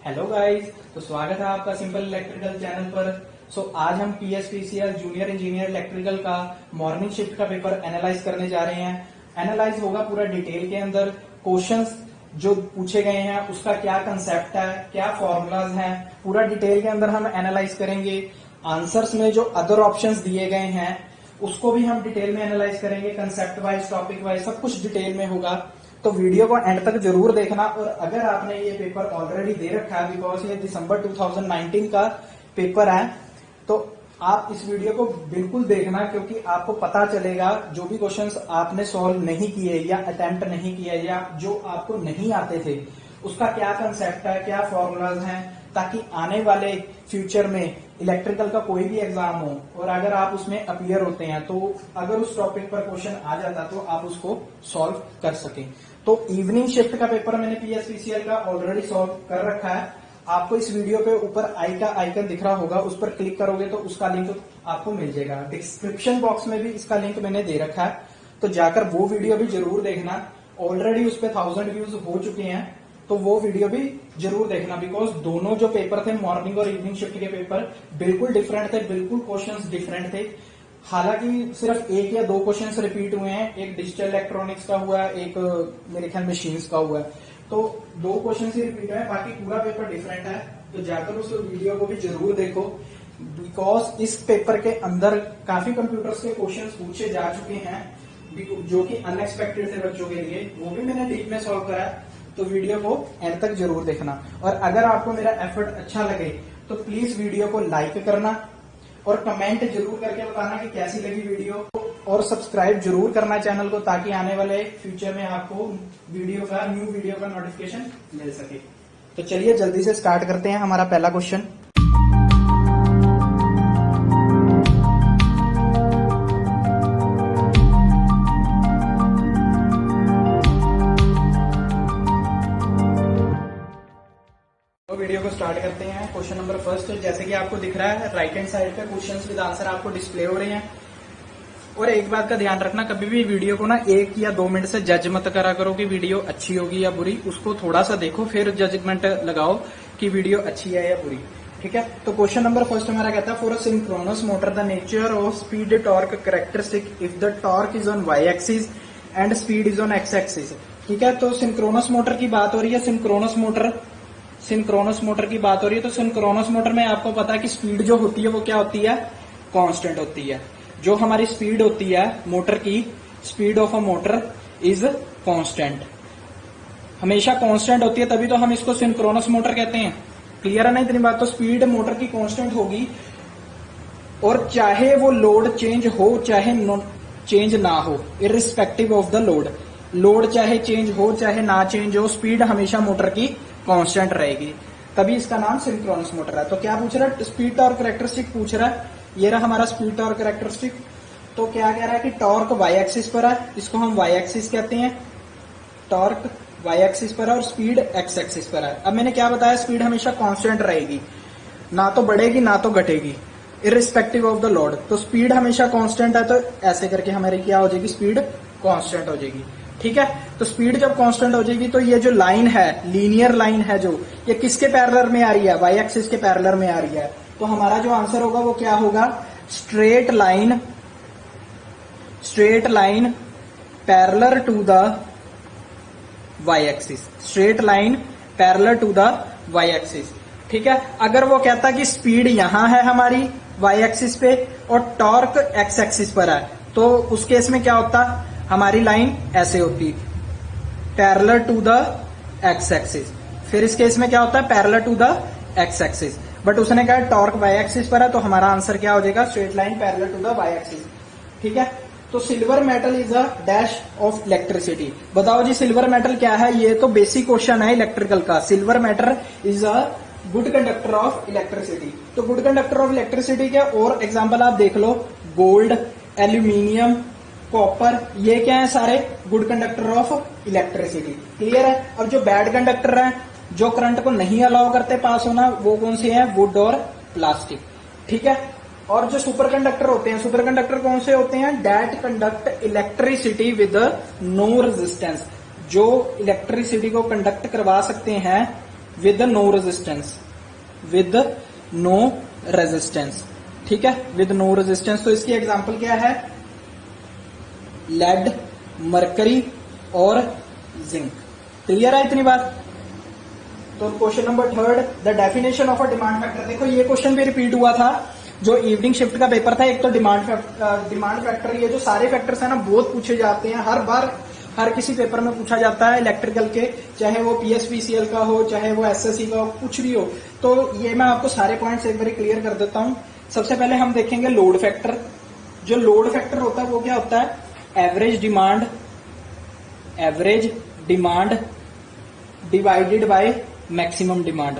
Hello guys, तो स्वागत है आपका सिंपल इलेक्ट्रिकल चैनल पर। आज हम पीएसपीसीएल जूनियर इंजीनियर इलेक्ट्रिकल का मॉर्निंग शिफ्ट का पेपर एनालाइज करने जा रहे हैं। एनालाइज होगा पूरा डिटेल के अंदर। क्वेश्चंस जो पूछे गए हैं उसका क्या कंसेप्ट है, क्या फॉर्मूलाज हैं, पूरा डिटेल के अंदर हम एनालाइज करेंगे। आंसर्स में जो अदर ऑप्शंस दिए गए हैं उसको भी हम डिटेल में एनालाइज करेंगे। कंसेप्ट वाइज, टॉपिक वाइज सब कुछ डिटेल में होगा, तो वीडियो को एंड तक जरूर देखना। और अगर आपने ये पेपर ऑलरेडी दे रखा है, बिकॉज ये दिसंबर 2019 का पेपर है, तो आप इस वीडियो को बिल्कुल देखना, क्योंकि आपको पता चलेगा जो भी क्वेश्चंस आपने सॉल्व नहीं किए या अटेम्प्ट नहीं किए या जो आपको नहीं आते थे उसका क्या कंसेप्ट है, क्या फॉर्मूलाज हैं, ताकि आने वाले फ्यूचर में इलेक्ट्रिकल का कोई भी एग्जाम हो और अगर आप उसमें अपीयर होते हैं तो अगर उस टॉपिक पर क्वेश्चन आ जाता तो आप उसको सॉल्व कर सकें। तो इवनिंग शिफ्ट का पेपर मैंने पीएसपीसीएल का ऑलरेडी सॉल्व कर रखा है। आपको इस वीडियो पे ऊपर आई का आइकन दिख रहा होगा, उस पर क्लिक करोगे तो उसका लिंक आपको मिल जाएगा। डिस्क्रिप्शन बॉक्स में भी इसका लिंक मैंने दे रखा है, तो जाकर वो वीडियो भी जरूर देखना। ऑलरेडी उस पर 1000 व्यूज हो चुके हैं, तो वो वीडियो भी जरूर देखना। बिकॉज दोनों जो पेपर थे, मॉर्निंग और इवनिंग शिफ्ट के पेपर बिल्कुल डिफरेंट थे, बिल्कुल क्वेश्चंस डिफरेंट थे। हालांकि सिर्फ एक या दो क्वेश्चंस रिपीट हुए हैं, एक डिजिटल इलेक्ट्रॉनिक्स का हुआ है, एक मेरे ख्याल मशीन्स का हुआ है, तो दो क्वेश्चन ही रिपीट हुए हैं, बाकी पूरा पेपर डिफरेंट है। तो जाकर उस वीडियो को भी जरूर देखो, बिकॉज इस पेपर के अंदर काफी कंप्यूटर्स के क्वेश्चंस पूछे जा चुके हैं जो कि अनएक्सपेक्टेड थे बच्चों के लिए, वो भी मैंने डीप में सॉल्व करा है। तो वीडियो को एंड तक जरूर देखना। और अगर आपको मेरा एफर्ट अच्छा लगे तो प्लीज वीडियो को लाइक करना और कमेंट जरूर करके बताना कि कैसी लगी वीडियो, और सब्सक्राइब जरूर करना चैनल को, ताकि आने वाले फ्यूचर में आपको न्यू वीडियो का नोटिफिकेशन मिल सके। तो चलिए जल्दी से स्टार्ट करते हैं हमारा पहला क्वेश्चन। वीडियो को स्टार्ट करते हैं। क्वेश्चन नंबर फर्स्ट, जैसे कि आपको दिख रहा है राइट हैंड साइड पे क्वेश्चंस विद आंसर आपको डिस्प्ले हो रहे हैं। और एक बात का ध्यान रखना, कभी भी वीडियो को ना 1 या 2 मिनट से जज मत करा करो कि वीडियो अच्छी होगी या बुरी। उसको थोड़ा सा देखो, फिर जजमेंट लगाओ कि वीडियो अच्छी है या बुरी। ठीक है, तो क्वेश्चन नंबर फर्स्ट हमारा कहता है, for a synchronous motor the nature of speed torque characteristic if the torque is on Y axis and speed is on X axis. ठीक है, तो सिंक्रोनस मोटर की बात हो रही है। सिंक्रोनस मोटर की बात हो रही है। तो सिंक्रोनस मोटर में आपको पता है कि स्पीड जो होती है वो क्या होती है, कांस्टेंट होती है। जो हमारी स्पीड होती है मोटर की, speed of a motor is constant, हमेशा कांस्टेंट होती है, तभी तो हम इसको सिंक्रोनस मोटर कहते हैं। क्लियर है ना इतनी बात? तो स्पीड मोटर की कांस्टेंट होगी, और चाहे वो लोड चेंज हो चाहे चेंज ना हो, इररिस्पेक्टिव ऑफ द लोड चाहे चेंज हो चाहे ना चेंज हो, स्पीड हमेशा मोटर की कांस्टेंट रहेगी, तभी इसका नाम सिंक्रोनस मोटर है। तो क्या पूछ रहा है? स्पीड टॉर्क कैरेक्टरिस्टिक पूछ रहा है। ये रहा हमारा स्पीड टॉर्क कैरेक्टरिस्टिक। तो क्या कह रहा है कि टॉर्क वाई एक्सिस पर है, इसको हम वाई एक्सिस कहते हैं, टॉर्क वाई एक्सिस पर है, और स्पीड एक्स एक्सिस पर है। अब मैंने क्या बताया, स्पीड हमेशा कांस्टेंट रहेगी, ना तो बढ़ेगी ना तो घटेगी, इररिस्पेक्टिव ऑफ द लोड। तो स्पीड हमेशा कांस्टेंट है, तो ऐसे करके हमारी क्या हो जाएगी, स्पीड कांस्टेंट हो जाएगी। ठीक है, तो स्पीड जब कांस्टेंट हो जाएगी तो ये जो लाइन है, लीनियर लाइन है जो, ये किसके पैरेलल में आ रही है, वाई एक्सिस के पैरेलल में आ रही है। तो हमारा जो आंसर होगा वो क्या होगा, straight line parallel to the Y axis, straight line parallel to the Y axis. ठीक है, अगर वो कहता कि स्पीड यहां है हमारी वाई एक्सिस पे और टॉर्क एक्स एक्सिस पर है, तो उस केस में क्या होता, हमारी लाइन ऐसे होती, parallel to the X axis. फिर इस केस में क्या होता है, parallel to the X axis. But उसने कहा टॉर्क वाई एक्सिस पर है, तो हमारा आंसर क्या हो जाएगा, straight line parallel to the Y axis. ठीक है, तो silver metal is a dash of electricity. बताओ जी सिल्वर मेटल क्या है? ये तो बेसिक क्वेश्चन है इलेक्ट्रिकल का। Silver metal is a good conductor of electricity. तो गुड कंडक्टर ऑफ इलेक्ट्रिसिटी के और एग्जाम्पल आप देख लो, गोल्ड, एल्यूमिनियम, कॉपर, ये क्या है, सारे good conductor of electricity. Clear है? अब जो बैड कंडक्टर है, जो करंट को नहीं अलाउ करते पास होना, वो कौन से हैं, वुड और प्लास्टिक। ठीक है, और जो सुपर कंडक्टर होते हैं, सुपर कंडक्टर कौन से होते हैं, that conduct electricity with no resistance, जो इलेक्ट्रिसिटी को कंडक्ट करवा सकते हैं with no resistance, with no resistance, ठीक है, विद नो रेजिस्टेंस। तो इसकी एग्जांपल क्या है, लेड, मरकरी और जिंक। क्लियर है इतनी बात। तो question number 3, the definition of a demand factor. देखो ये क्वेश्चन भी रिपीट हुआ था जो इवनिंग शिफ्ट का पेपर था। एक तो डिमांड फैक्टर, ये जो सारे फैक्टर्स है ना बहुत पूछे जाते हैं, हर बार हर किसी पेपर में पूछा जाता है इलेक्ट्रिकल के, चाहे वो पीएसपीसीएल का हो, चाहे वो एसएससी का हो, कुछ भी हो। तो ये मैं आपको सारे पॉइंट्स एक बार क्लियर कर देता हूं। सबसे पहले हम देखेंगे लोड फैक्टर। जो लोड फैक्टर होता है वो क्या होता है, average demand divided by maximum demand.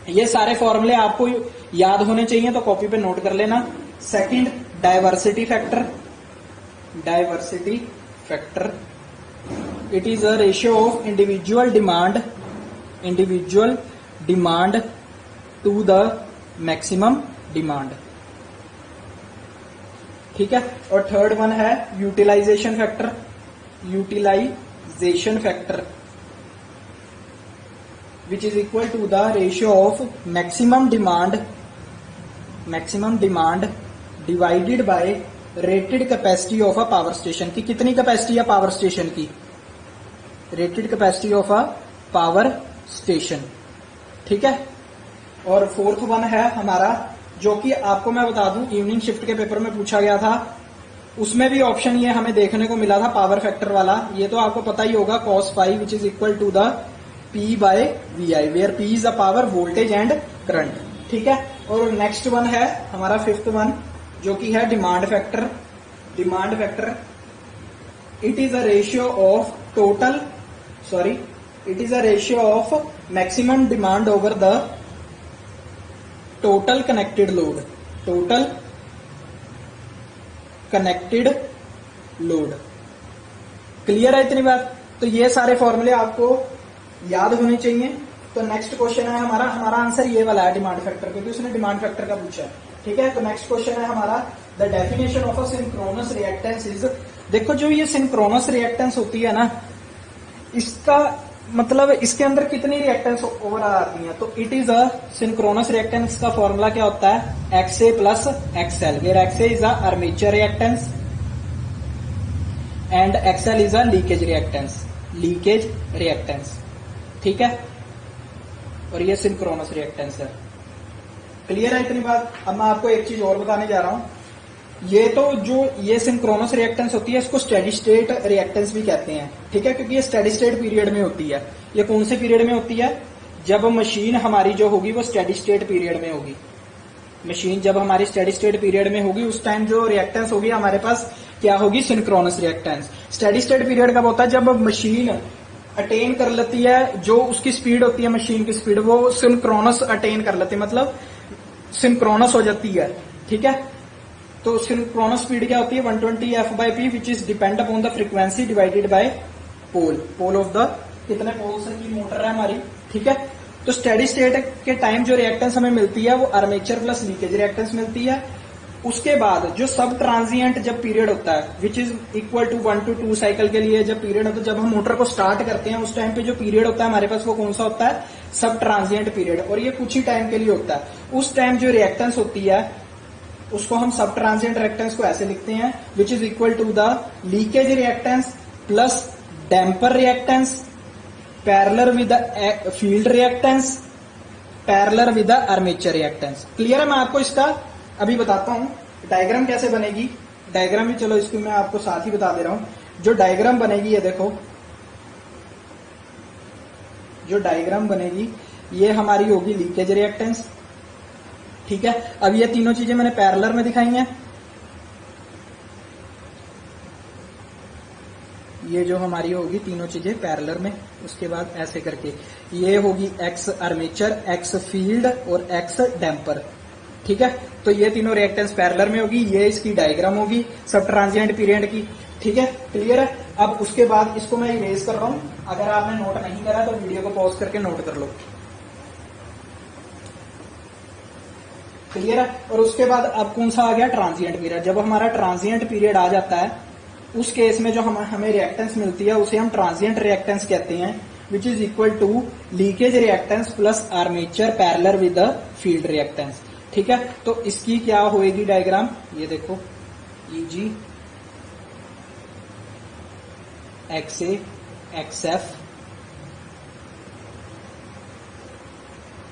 ये सारे फॉर्मूले आपको याद होने चाहिए, तो कॉपी पे नोट कर लेना। Second, diversity factor, it is a ratio of individual demand to the maximum demand, ठीक है। और थर्ड वन है utilization factor, which is equal to the ratio of maximum demand divided by rated capacity of a power station। की कितनी capacity है power station की, rated capacity of a power station, ठीक है। और फोर्थ वन है हमारा, जो कि आपको मैं बता दूं इवनिंग शिफ्ट के पेपर में पूछा गया था, उसमें भी ऑप्शन ये हमें देखने को मिला था पावर फैक्टर वाला। ये तो आपको पता ही होगा, cos phi which is equal to the P by VI, where P is the power, voltage and current, ठीक है। और नेक्स्ट वन है हमारा फिफ्थ वन, जो कि है demand factor. It is a ratio of maximum demand over the total connected load. Clear है इतनी बात। तो ये सारे फॉर्मूले आपको याद होने चाहिए। तो नेक्स्ट क्वेश्चन है हमारा आंसर ये वाला है डिमांड फैक्टर, क्योंकि उसने डिमांड फैक्टर का पूछा है, ठीक है। तो नेक्स्ट क्वेश्चन है हमारा, the definition of a synchronous reactance is. देखो जो ये सिंक्रोनस रिएक्टेंस होती है ना, इसका मतलब इसके अंदर कितनी रिएक्टेंस ओवरऑल आती है। तो it is a synchronous reactance का फॉर्मूला क्या होता है, XA plus XL, where XA is a armature reactance and XL is a leakage reactance, ठीक है। और ये सिंक्रोनस रिएक्टेंस है। क्लियर है इतनी बात। अब मैं आपको एक चीज और बताने जा रहा हूं, ये तो जो ये सिंक्रोनस रिएक्टेंस होती है इसको स्टेडी स्टेट रिएक्टेंस भी कहते हैं, ठीक है, क्योंकि ये स्टेडी स्टेट पीरियड में होती है। ये कौन से पीरियड में होती है, जब मशीन हमारी जो होगी वो स्टेडी स्टेट पीरियड में होगी। मशीन जब हमारी स्टेडी स्टेट पीरियड में होगी उस टाइम जो रिएक्टेंस होगी हमारे पास क्या होगी, synchronous reactance. Steady state period कब होता है, जब मशीन अटेन कर लेती है, जो उसकी स्पीड होती है मशीन की स्पीड, वो सिंक्रोनस अटेन कर लेती है, मतलब सिंक्रोनस हो जाती है, ठीक है। तो सिंक्रोनस स्पीड क्या होती है, 120 f/p, which is depend upon the frequency divided by pole of the, कितने पोल्स की मोटर है हमारी, ठीक है। तो स्टेडी स्टेट के टाइम जो रिएक्टेंस हमें मिलती है वो आर्मेचर प्लस लीकेज रिएक्टेंस मिलती है। उसके बाद जो सब ट्रांजिएंट जब पीरियड होता है which is equal to 1 to 2 cycle के लिए जब पीरियड होता है, जब हम मोटर को स्टार्ट करते हैं उस टाइम पे जो पीरियड होता है हमारे पास वो कौन सा होता है, सब ट्रांजिएंट पीरियड, और ये कुछ ही टाइम के लिए होता है। उस टाइम जो रिएक्टेंस होती है उसको हम सब ट्रांजिएंट रिएक्टेंस को ऐसे लिखते हैं, which is equal to the leakage reactance plus damper reactance parallel with the field reactance parallel with the armature reactance. Clear है। मैं आपको इसका अभी बताता हूं डायग्राम कैसे बनेगी। डायग्राम भी चलो इसको मैं आपको साथ ही बता दे रहा हूं। जो डायग्राम बनेगी ये देखो, जो डायग्राम बनेगी ये हमारी होगी लीकेज रिएक्टेंस, ठीक है। अब ये तीनों चीजें मैंने पैरेलल में दिखाई हैं। ये जो हमारी होगी तीनों चीजें पैरेलल में, उसके बाद ऐसे करके ये होगी एक्स आर्मेचर, एक्स फील्ड और एक्स डैम्पर, ठीक है। तो ये तीनों रिएक्टेंस पैरेलल में होगी। ये इसकी डायग्राम होगी सब ट्रांजिएंट पीरियड की, ठीक है। क्लियर है। अब उसके बाद इसको मैं इरेज कर रहा हूं। अगर आपने नोट नहीं करा तो वीडियो को पॉज करके नोट कर लो। क्लियर है। और उसके बाद अब कौन सा आ गया, ट्रांजिएंट पीरियड। जब हमारा ट्रांजिएंट पीरियड आ जाता है उस केस में जो हमें रिएक्टेंस मिलती है उसे हम ट्रांजिएंट रिएक्टेंस कहते हैं। Which is equal to leakage reactance plus armature parallel with the field reactance. ठीक है, तो इसकी क्या होएगी डायग्राम, ये देखो Eg XA XF,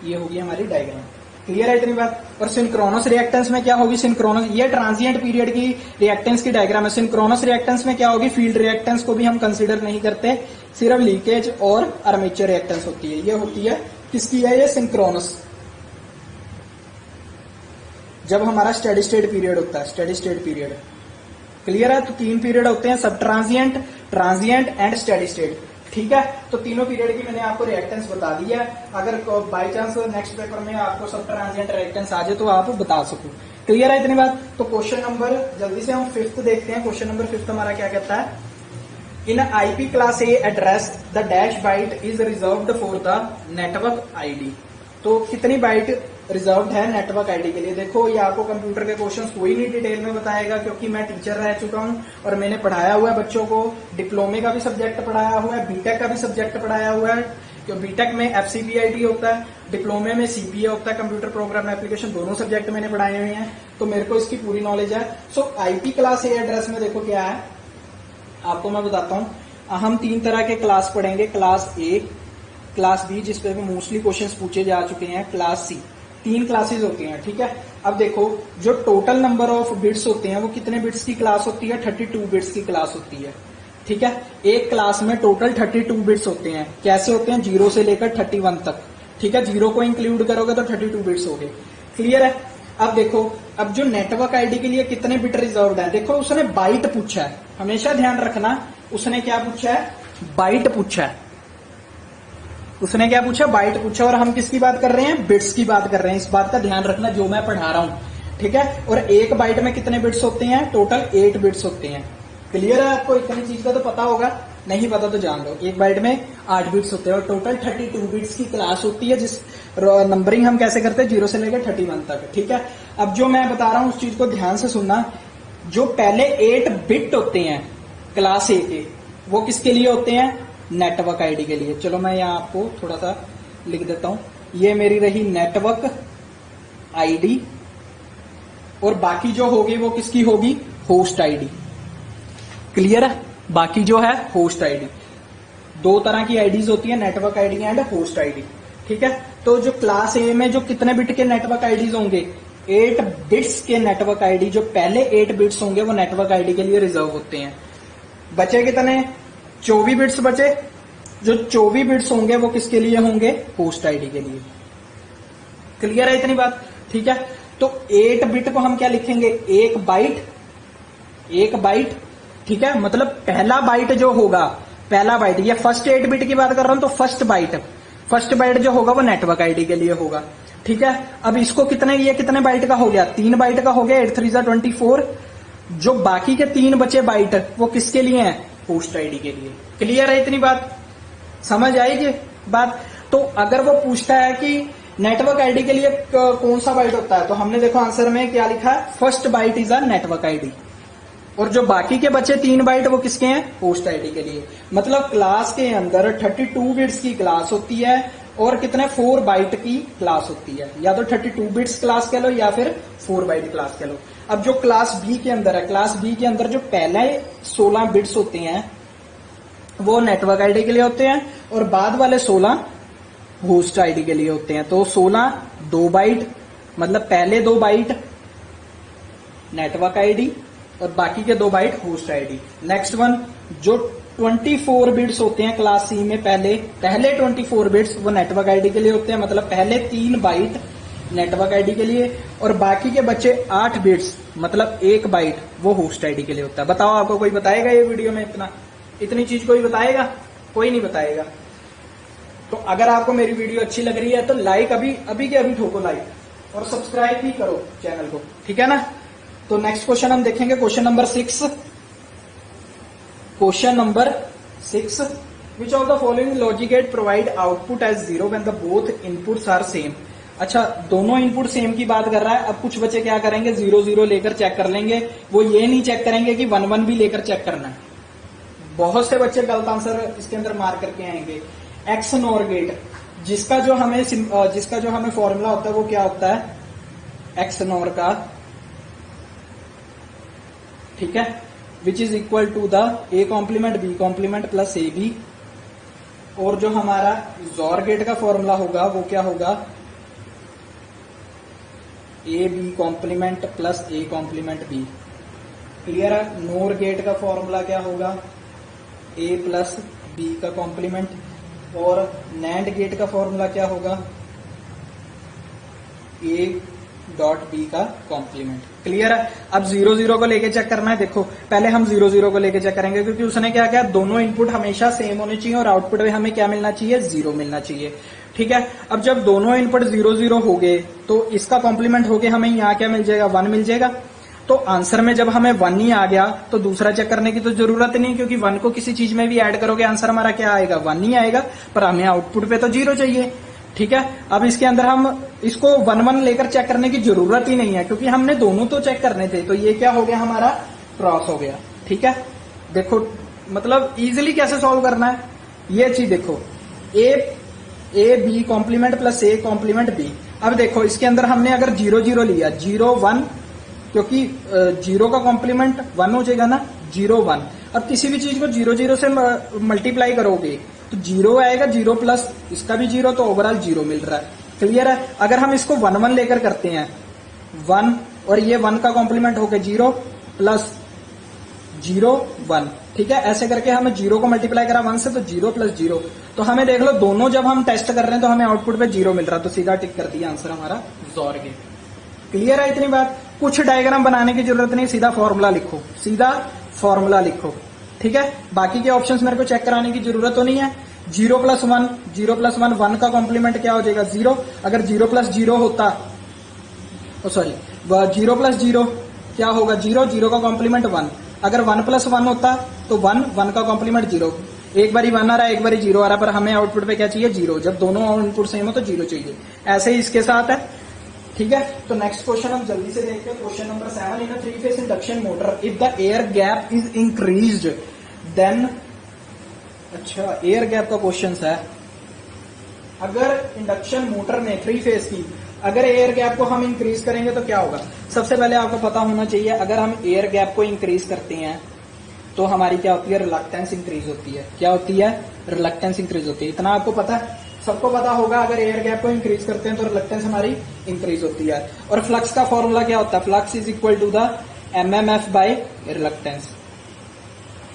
ये होगी हमारी डायग्राम। क्लियर है इतनी बात। और सिंक्रोनस रिएक्टेंस में क्या होगी, सिंक्रोनस, ये ट्रांजिएंट पीरियड की रिएक्टेंस की डायग्राम है। सिंक्रोनस रिएक्टेंस में क्या होगी, फील्ड रिएक्टेंस को भी हम कंसीडर नहीं करते, सिर्फ लीकेज और आर्मेचर रिएक्टेंस होती है। ये होती है किसकी है, ये सिंक्रोनस, जब हमारा स्टेडी स्टेट पीरियड होता है, स्टेडी स्टेट पीरियड। क्लियर है, तो 3 पीरियड होते हैं, सब transient, transient and steady state. ठीक है, तो तीनों पीरियड की मैंने आपको रिएक्टेंस बता दी है। अगर बाई चांस नेक्स्ट पेपर में आपको सब ट्रांजिएंट रिएक्टेंस आ जाए तो आप बता सको। क्लियर है इतनी बात। तो क्वेश्चन नंबर, जल्दी से हम 5th देखते हैं। क्वेश्चन नंबर 5 हमारा क्या कहता है, in IP class A address the dash byte is reserved for the network ID. तो कितनी बाइट रिजर्व्ड है नेटवर्क आईडी के लिए। देखो ये आपको कंप्यूटर के क्वेश्चंस कोई नहीं डिटेल में बताएगा, क्योंकि मैं टीचर रह चुका हूं और मैंने पढ़ाया हुआ है बच्चों को, डिप्लोमे का भी सब्जेक्ट पढ़ाया हुआ है, बीटेक का भी सब्जेक्ट पढ़ाया हुआ है। क्यों, बीटेक में एफसीपीआईटी होता है, डिप्लोमे में सीपीए होता है, कंप्यूटर प्रोग्राम एप्लीकेशन, दोनों सब्जेक्ट मैंने पढ़ाए हुए हैं, तो मेरे को इसकी पूरी नॉलेज है। सो आईपी क्लास ए एड्रेस में देखो क्या है, आपको मैं बताता हूं। हम 3 तरह के क्लास पढ़ेंगे, क्लास ए, क्लास बी, जिसपे मोस्टली क्वेश्चंस पूछे जा चुके हैं, क्लास सी। 3 क्लासेस होती हैं। ठीक है, अब देखो जो टोटल नंबर ऑफ बिट्स होते हैं वो कितने बिट्स की क्लास होती है, 32 बिट्स की क्लास होती है। ठीक है, एक क्लास में टोटल 32 बिट्स होते हैं। कैसे होते हैं, 0 से लेकर 31 तक। ठीक है, 0 को इंक्लूड करोगे तो 32 बिट्स हो गए। क्लियर है। अब देखो, अब जो नेटवर्क आईडी के लिए कितने बिट रिजर्व्ड है, देखो उसने बाइट पूछा है, हमेशा ध्यान रखना, उसने क्या पूछा है, बाइट पूछा है। उसने क्या पूछा, बाइट पूछा, और हम किसकी बात कर रहे हैं, बिट्स की बात कर रहे हैं। इस बात का ध्यान रखना जो मैं पढ़ा रहा हूं। ठीक है, और एक बाइट में कितने बिट्स होते हैं, टोटल 8 बिट्स होते हैं। क्लियर है, आपको इतनी चीज का तो पता होगा, नहीं पता तो जान लो। एक बाइट में 8 बिट्स होते हैं और टोटल 32 बिट्स की क्लास होती है, जिस नंबरिंग हम कैसे करते हैं, 0 से लेकर 31 तक। ठीक है, अब जो मैं बता रहा हूं उस चीज को ध्यान से सुनना। जो पहले 8 बिट होते हैं क्लास ए के, वो किसके लिए होते हैं, नेटवर्क आईडी के लिए। चलो मैं यहाँ आपको थोड़ा सा लिख देता हूं, ये मेरी रही नेटवर्क आईडी, और बाकी जो होगी वो किसकी होगी, होस्ट आईडी। क्लियर है, बाकी जो है होस्ट आईडी। 2 तरह की आईडीज होती है, network ID and host ID. ठीक है, तो जो क्लास ए में जो कितने बिट के नेटवर्क आईडीज होंगे, 8 बिट्स के नेटवर्क आईडी, जो पहले 8 बिट्स होंगे वो नेटवर्क आईडी के लिए रिजर्व होते हैं। बचे कितने, 24 बिट्स बचे। जो 24 बिट्स होंगे वो किसके लिए होंगे, होस्ट आईडी के लिए। क्लियर है इतनी बात। ठीक है, तो 8 बिट को हम क्या लिखेंगे, एक बाइट। ठीक है, मतलब पहला बाइट जो होगा, पहला बाइट, ये फर्स्ट 8 बिट की बात कर रहा हूं, तो फर्स्ट बाइट जो होगा वो नेटवर्क आईडी के लिए होगा। ठीक है, अब इसको कितने, ये कितने बाइट का हो गया, 3 बाइट का हो गया, 8 3 24। जो बाकी के 3 बचे बाइट वो किसके लिए हैं, होस्ट आईडी के लिए। क्लियर है इतनी बात, समझ आएगी बात। तो अगर वो पूछता है कि नेटवर्क आईडी के लिए कौन सा बाइट होता है, तो हमने देखो आंसर में क्या लिखा है, first byte is a network ID, और जो बाकी के बचे 3 बाइट वो किसके हैं, होस्ट आईडी के लिए। मतलब क्लास के अंदर 32 बिट्स की क्लास होती है और कितने, 4 बाइट की क्लास होती है, या तो 32 बिट्स क्लास कह लो या फिर 4 बाइट क्लास कह लो। अब जो क्लास बी के अंदर है, क्लास बी के अंदर जो पहले 16 बिट्स होते हैं वो नेटवर्क आईडी के लिए होते हैं, और बाद वाले 16 होस्ट आईडी के लिए होते हैं। तो 16 2 बाइट, मतलब पहले 2 बाइट नेटवर्क आईडी और बाकी के 2 byte host ID. Next one, जो 24 बिट्स होते हैं क्लास सी में, पहले 24 बिट्स वो नेटवर्क आईडी के लिए होते हैं, मतलब पहले 3 बाइट नेटवर्क आईडी के लिए, और बाकी के बचे 8 बिट्स, मतलब 1 बाइट वो होस्ट आईडी के लिए होता है। बताओ, आपको कोई बताएगा ये वीडियो में इतनी चीज कोई बताएगा, कोई नहीं बताएगा। तो अगर आपको मेरी वीडियो अच्छी लग रही है तो लाइक अभी के अभी ठोको लाइक, और सब्सक्राइब भी करो चैनल को, ठीक है ना। तो नेक्स्ट क्वेश्चन हम देखेंगे, question number 6। Question number 6, which of the following logic gate provide output as 0 when the both inputs are same. अच्छा, दोनों इनपुट सेम की बात कर रहा है। अब कुछ बच्चे क्या करेंगे, 0 0 लेकर चेक कर लेंगे, वो ये नहीं चेक करेंगे कि 1 1 भी लेकर चेक करना है। बहुत से बच्चे गलत आंसर इसके अंदर मार करके आएंगे। एक्स नॉर गेट, जिसका जो हमें फॉर्मूला होता है वो क्या होता है, एक्स नॉर का, ठीक है, which is equal to the A complement B complement plus A B. और जो हमारा जोर गेट का फॉर्मूला होगा वो क्या होगा, A B complement plus A complement B. Clear है। नोर गेट का फॉर्मूला क्या होगा, ए प्लस बी का कॉम्प्लीमेंट। और नैंड गेट का फॉर्मूला क्या होगा, ए डॉट बी का कॉम्प्लीमेंट। क्लियर है। अब 0 0 को लेके चेक करना है। देखो पहले हम 0 0 को लेके चेक करेंगे, क्योंकि उसने क्या किया, दोनों इनपुट हमेशा सेम होने चाहिए और आउटपुट में हमें क्या मिलना चाहिए, 0 मिलना चाहिए। ठीक है। अब जब दोनों इनपुट 0 0 हो गए तो इसका कॉम्प्लीमेंट होके हमें यहाँ क्या मिल जाएगा, 1 मिल जाएगा। तो आंसर में जब हमें 1 ही आ गया तो दूसरा चेक करने की तो जरूरत नहीं, क्योंकि 1 को किसी चीज में भी ऐड करोगे आंसर हमारा क्या आएगा, 1 ही आएगा। पर हमें आउटपुट पे तो 0 चाहिए। ठीक है। अब इसके अंदर हम इसको 1 1 लेकर चेक करने की जरूरत ही नहीं है, क्योंकि हमने दोनों तो चेक करने थे। तो ये क्या हो गया, हमारा क्रॉस हो गया। ठीक है। देखो मतलब इजिली कैसे सॉल्व करना है, ये चीज देखो, A B complement plus A complement B. अब देखो इसके अंदर हमने अगर 0 0 लिया, 0 1, क्योंकि 0 का कॉम्प्लीमेंट 1 हो जाएगा ना, 0 1। अब किसी भी चीज को 0 0 से मल्टीप्लाई करोगे तो 0 आएगा, 0 प्लस इसका भी 0, तो ओवरऑल 0 मिल रहा है। क्लियर है। अगर हम इसको 1 1 लेकर करते हैं, 1 और ये 1 का कॉम्प्लीमेंट होकर 0 प्लस 0 1। ठीक है। ऐसे करके हमें 0 को मल्टीप्लाई करा 1 से, तो 0 प्लस 0। तो हमें देख लो दोनों जब हम टेस्ट कर रहे हैं तो हमें आउटपुट पे 0 मिल रहा है, तो सीधा टिक कर दिया आंसर हमारा जोर गेट। क्लियर है इतनी बात। कुछ डायग्राम बनाने की जरूरत नहीं, सीधा फॉर्मूला लिखो, सीधा फॉर्मूला लिखो। ठीक है। बाकी के ऑप्शंस मेरे को चेक कराने की जरूरत तो नहीं है। 0 प्लस 1, 0 प्लस 1, 1 का कॉम्प्लीमेंट क्या हो जाएगा, 0। अगर 0 प्लस 0 होता, सॉरी 0 प्लस 0 क्या होगा, 0, 0 का कॉम्प्लीमेंट 1। अगर 1 प्लस 1 होता तो 1, 1 का कॉम्प्लीमेंट 0। एक बारी 1 आ रहा है, एक बारी 0 आ रहा है, पर हमें आउटपुट पे क्या चाहिए, 0। जब दोनों इनपुट सेम हो तो 0 चाहिए। ऐसे ही इसके साथ है। ठीक है। तो नेक्स्ट क्वेश्चन हम जल्दी से देखते हैं। Question number 7, in a 3 phase induction motor if the air gap is increased then, अच्छा एयर गैप का क्वेश्चन है। अगर इंडक्शन मोटर में 3 फेज की अगर एयर गैप को हम इंक्रीज करेंगे तो क्या होगा। सबसे पहले आपको पता होना चाहिए, अगर हम एयर गैप को इंक्रीज करते हैं तो हमारी क्या होती है, रिलक्टेंस इंक्रीज होती है। क्या होती है, रिलक्टेंस इंक्रीज होती है। इतना आपको पता है, सबको पता होगा। अगर एयर गैप को इंक्रीज करते हैं तो रिलक्टेंस हमारी इंक्रीज होती है। और फ्लक्स का फॉर्मूला क्या होता है, flux is equal to the MMF by reluctance,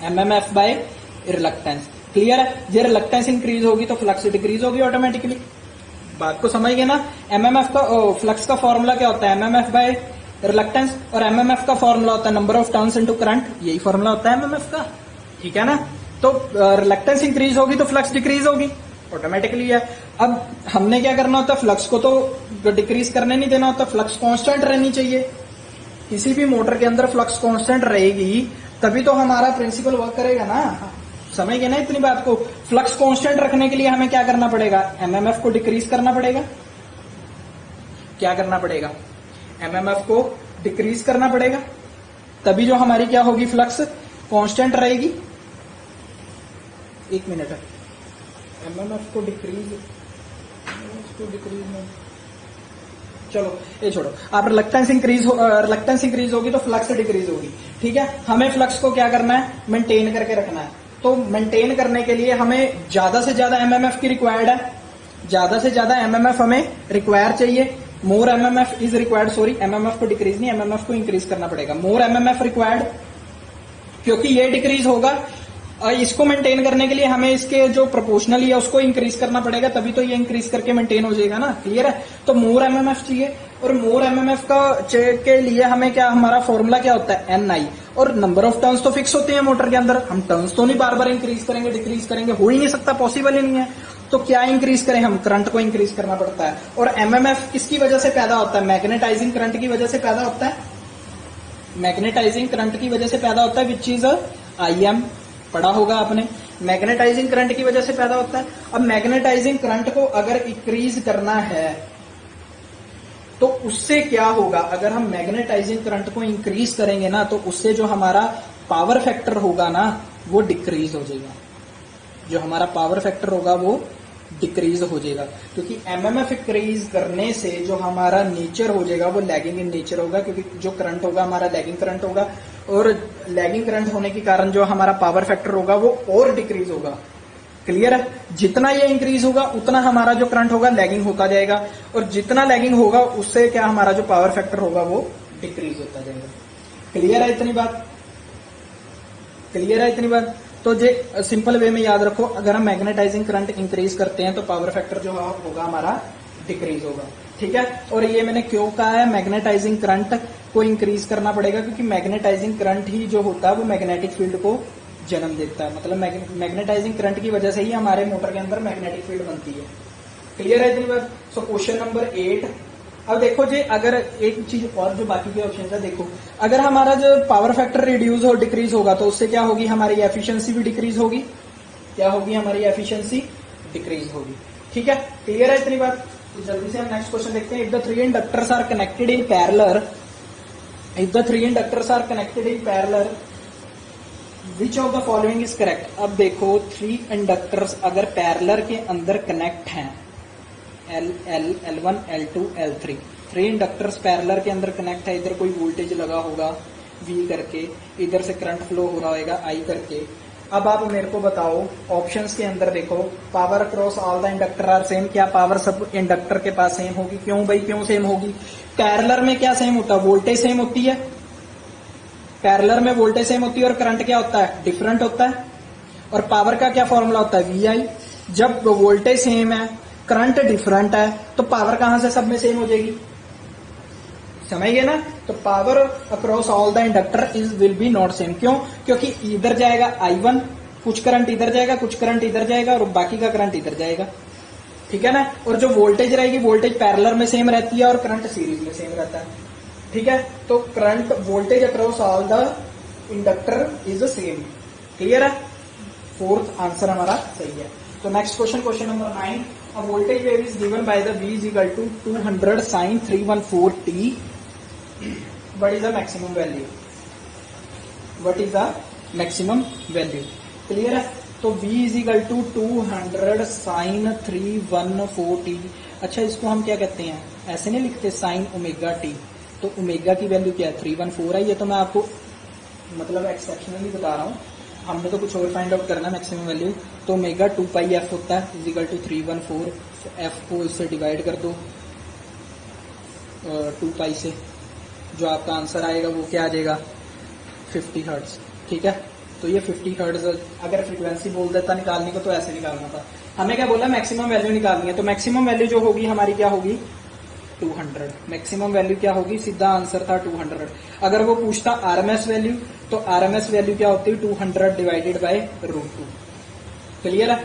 MMF by reluctance. Clear है। ये रिलक्टेंस इंक्रीज होगी तो फ्लक्स डिक्रीज होगी ऑटोमेटिकली। बात को समझ गए ना। एमएमएफ का फ्लक्स का फॉर्मूला क्या होता है, एमएमएफ बाय रिलक्टेंस। और एमएमएफ का फॉर्मूला होता है number of turns into current, यही फॉर्मूला होता है एमएमएफ का। ठीक है ना। तो रिलक्टेंस इंक्रीज होगी तो फ्लक्स डिक्रीज होगी ऑटोमेटिकली है। अब हमने क्या करना होता है, फ्लक्स को तो डिक्रीज करने नहीं देना होता, फ्लक्स कांस्टेंट रहनी चाहिए। किसी भी मोटर के अंदर फ्लक्स कांस्टेंट रहेगी तभी तो हमारा प्रिंसिपल वर्क करेगा ना। समझ गए ना इतनी बात को। फ्लक्स कांस्टेंट रखने के लिए हमें क्या करना पड़ेगा, एमएमएफ को डिक्रीज करना पड़ेगा। क्या करना पड़ेगा, एमएमएफ को डिक्रीज करना पड़ेगा, तभी जो हमारी क्या होगी, फ्लक्स कांस्टेंट रहेगी। एक मिनट, एमएमएफ को डिक्रीज में, चलो ये छोड़ो। आप रिलक्टेंस इंक्रीज होगी तो फ्लक्स डिक्रीज होगी। ठीक है। हमें फ्लक्स को क्या करना है, मेंटेन करके रखना है। तो मेंटेन करने के लिए हमें ज्यादा से ज्यादा एमएमएफ की रिक्वायर्ड है, ज्यादा से ज्यादा एमएमएफ हमें रिक्वायर चाहिए। More MMF is required, sorry MMF को डिक्रीज नहीं, एमएमएफ को इंक्रीज करना पड़ेगा। मोर एमएमएफ रिक्वायर्ड, क्योंकि ये डिक्रीज होगा। इसको मेंटेन करने के लिए हमें इसके जो प्रोपोर्शनली है उसको इंक्रीज करना पड़ेगा, तभी तो ये इंक्रीज करके मेंटेन हो जाएगा ना। क्लियर है। तो मोर एमएमएफ चाहिए। और मोर एमएमएफ का के लिए हमें क्या, हमारा फॉर्मूला क्या होता है, एनआई। और नंबर ऑफ टर्न्स तो फिक्स होते हैं मोटर के अंदर, हम टर्न्स तो नहीं बार बार इंक्रीज करेंगे डिक्रीज करेंगे, हो ही नहीं सकता, पॉसिबल ही नहीं है। तो क्या इंक्रीज करें हम, करंट को इंक्रीज करना पड़ता है। और एमएमएफ किसकी वजह से पैदा होता है, मैग्नेटाइजिंग करंट की वजह से पैदा होता है। मैग्नेटाइजिंग करंट की वजह से पैदा होता है, विच इज आईएम, पढ़ा होगा आपने। मैग्नेटाइजिंग करंट की वजह से पैदा होता है। अब मैग्नेटाइजिंग करंट को अगर इंक्रीज करना है तो उससे क्या होगा, अगर हम मैग्नेटाइजिंग करंट को इंक्रीज करेंगे ना तो उससे जो हमारा पावर फैक्टर होगा ना वो डिक्रीज हो जाएगा। जो हमारा पावर फैक्टर होगा वो डिक्रीज हो जाएगा, क्योंकि एमएमएफ इंक्रीज करने से जो हमारा नेचर हो जाएगा वो लैगिंग इन नेचर होगा, क्योंकि जो करंट होगा हमारा लैगिंग करंट होगा, और लैगिंग करंट होने के कारण जो हमारा पावर फैक्टर होगा वो और डिक्रीज होगा। क्लियर है? जितना ये इंक्रीज होगा उतना हमारा जो करंट होगा लैगिंग होता जाएगा, और जितना लैगिंग होगा उससे क्या हमारा जो पावर फैक्टर होगा वो डिक्रीज होता जाएगा। क्लियर है इतनी बात? क्लियर है इतनी बात? तो जे सिंपल वे में याद रखो, अगर हम मैग्नेटाइजिंग करंट इंक्रीज करते हैं तो पावर फैक्टर जो होगा हमारा डिक्रीज होगा। ठीक है? और ये मैंने क्यों कहा है मैग्नेटाइजिंग करंट को इंक्रीज करना पड़ेगा, क्योंकि मैग्नेटाइजिंग करंट ही जो होता है वो मैग्नेटिक फील्ड को जन्म देता है। मतलब मैग्नेटाइजिंग करंट की वजह से ही हमारे मोटर के अंदर मैग्नेटिक फील्ड बनती है। क्लियर है इतनी बात? So question number 8। अब देखो जी, अगर एक चीज और जो बाकी के ऑप्शन है, देखो अगर हमारा जो पावर फैक्टर रिड्यूस और डिक्रीज होगा तो उससे क्या होगी, हमारी एफिशिएंसी भी डिक्रीज होगी। क्या होगी? हमारी एफिशिएंसी डिक्रीज होगी। ठीक है? क्लियर है इतनी बात? तो जल्दी से हम नेक्स्ट क्वेश्चन देखते हैं। If the three inductors are connected in parallel, if the three inductors are connected in parallel, which of the following is correct. अब देखो, थ्री इंडक्टर्स अगर पैरेलल के अंदर कनेक्ट हैं, L1, L2, L3, three inductors parallel के अंदर connect है, इधर कोई वोल्टेज लगा होगा V करके, इधर से करंट फ्लो हो रहा होगा I करके। अब आप मेरे को बताओ, ऑप्शंस के अंदर देखो, power across all the inductor are same, क्या पावर सब इंडक्टर के पास सेम होगी? क्यों भाई, क्यों सेम होगी? पैरेलल में क्या सेम होता है? वोल्टेज सेम होती है। पैरेलल में वोल्टेज सेम होती है, और करंट क्या होता है? डिफरेंट होता है। और पावर का क्या फॉर्मूला होता है? VI। जब वोल्टेज सेम है, करंट डिफरेंट है, तो पावर कहां से सब में सेम हो जाएगी? समझ गए ना? तो power across all the inductor is will be not same. क्यों? क्योंकि इधर जाएगा I1, कुछ करंट इधर जाएगा, कुछ करंट इधर जाएगा, और बाकी का करंट इधर जाएगा। ठीक है ना? और जो वोल्टेज रहेगी, वोल्टेज पैरेलल में सेम रहती है और करंट सीरीज में सेम रहता है। ठीक है? तो current voltage across all the inductor is same. Clear है? फोर्थ आंसर हमारा सही है। तो next question, question number 9। A voltage wave is given by the V is equal to 200 sin 314t. What is the maximum value? What is the maximum value? Clear है? तो V is equal to 200 sin 314t। अच्छा, इसको हम क्या कहते हैं? ऐसे नहीं लिखते, sin ओमेगा t। तो ओमेगा की वैल्यू क्या है? 314 है। ये तो मैं आपको मतलब एक्सेप्शनली बता रहा हूँ, हमने तो कुछ और फाइंड आउट करना है मैक्सिमम वैल्यू। तो ओमेगा 2πf होता है इज इक्वल टू 314। एफ को इससे डिवाइड कर दो 2π से, जो आपका आंसर आएगा वो क्या आ जाएगा? 50 हर्ट्ज। ठीक है? तो ये 50 हर्ट्ज, अगर फ्रीक्वेंसी बोल देता निकालने को तो ऐसे निकालना था। हमें क्या बोला? मैक्सिमम वैल्यू निकालनी है। तो मैक्सिमम वैल्यू जो होगी हमारी क्या होगी? 200। मैक्सिमम वैल्यू क्या होगी? सीधा आंसर था 200। अगर वो पूछता आरएमएस वैल्यू, तो आरएमएस वैल्यू क्या होती है? 200 डिवाइडेड बाय √2। क्लियर है?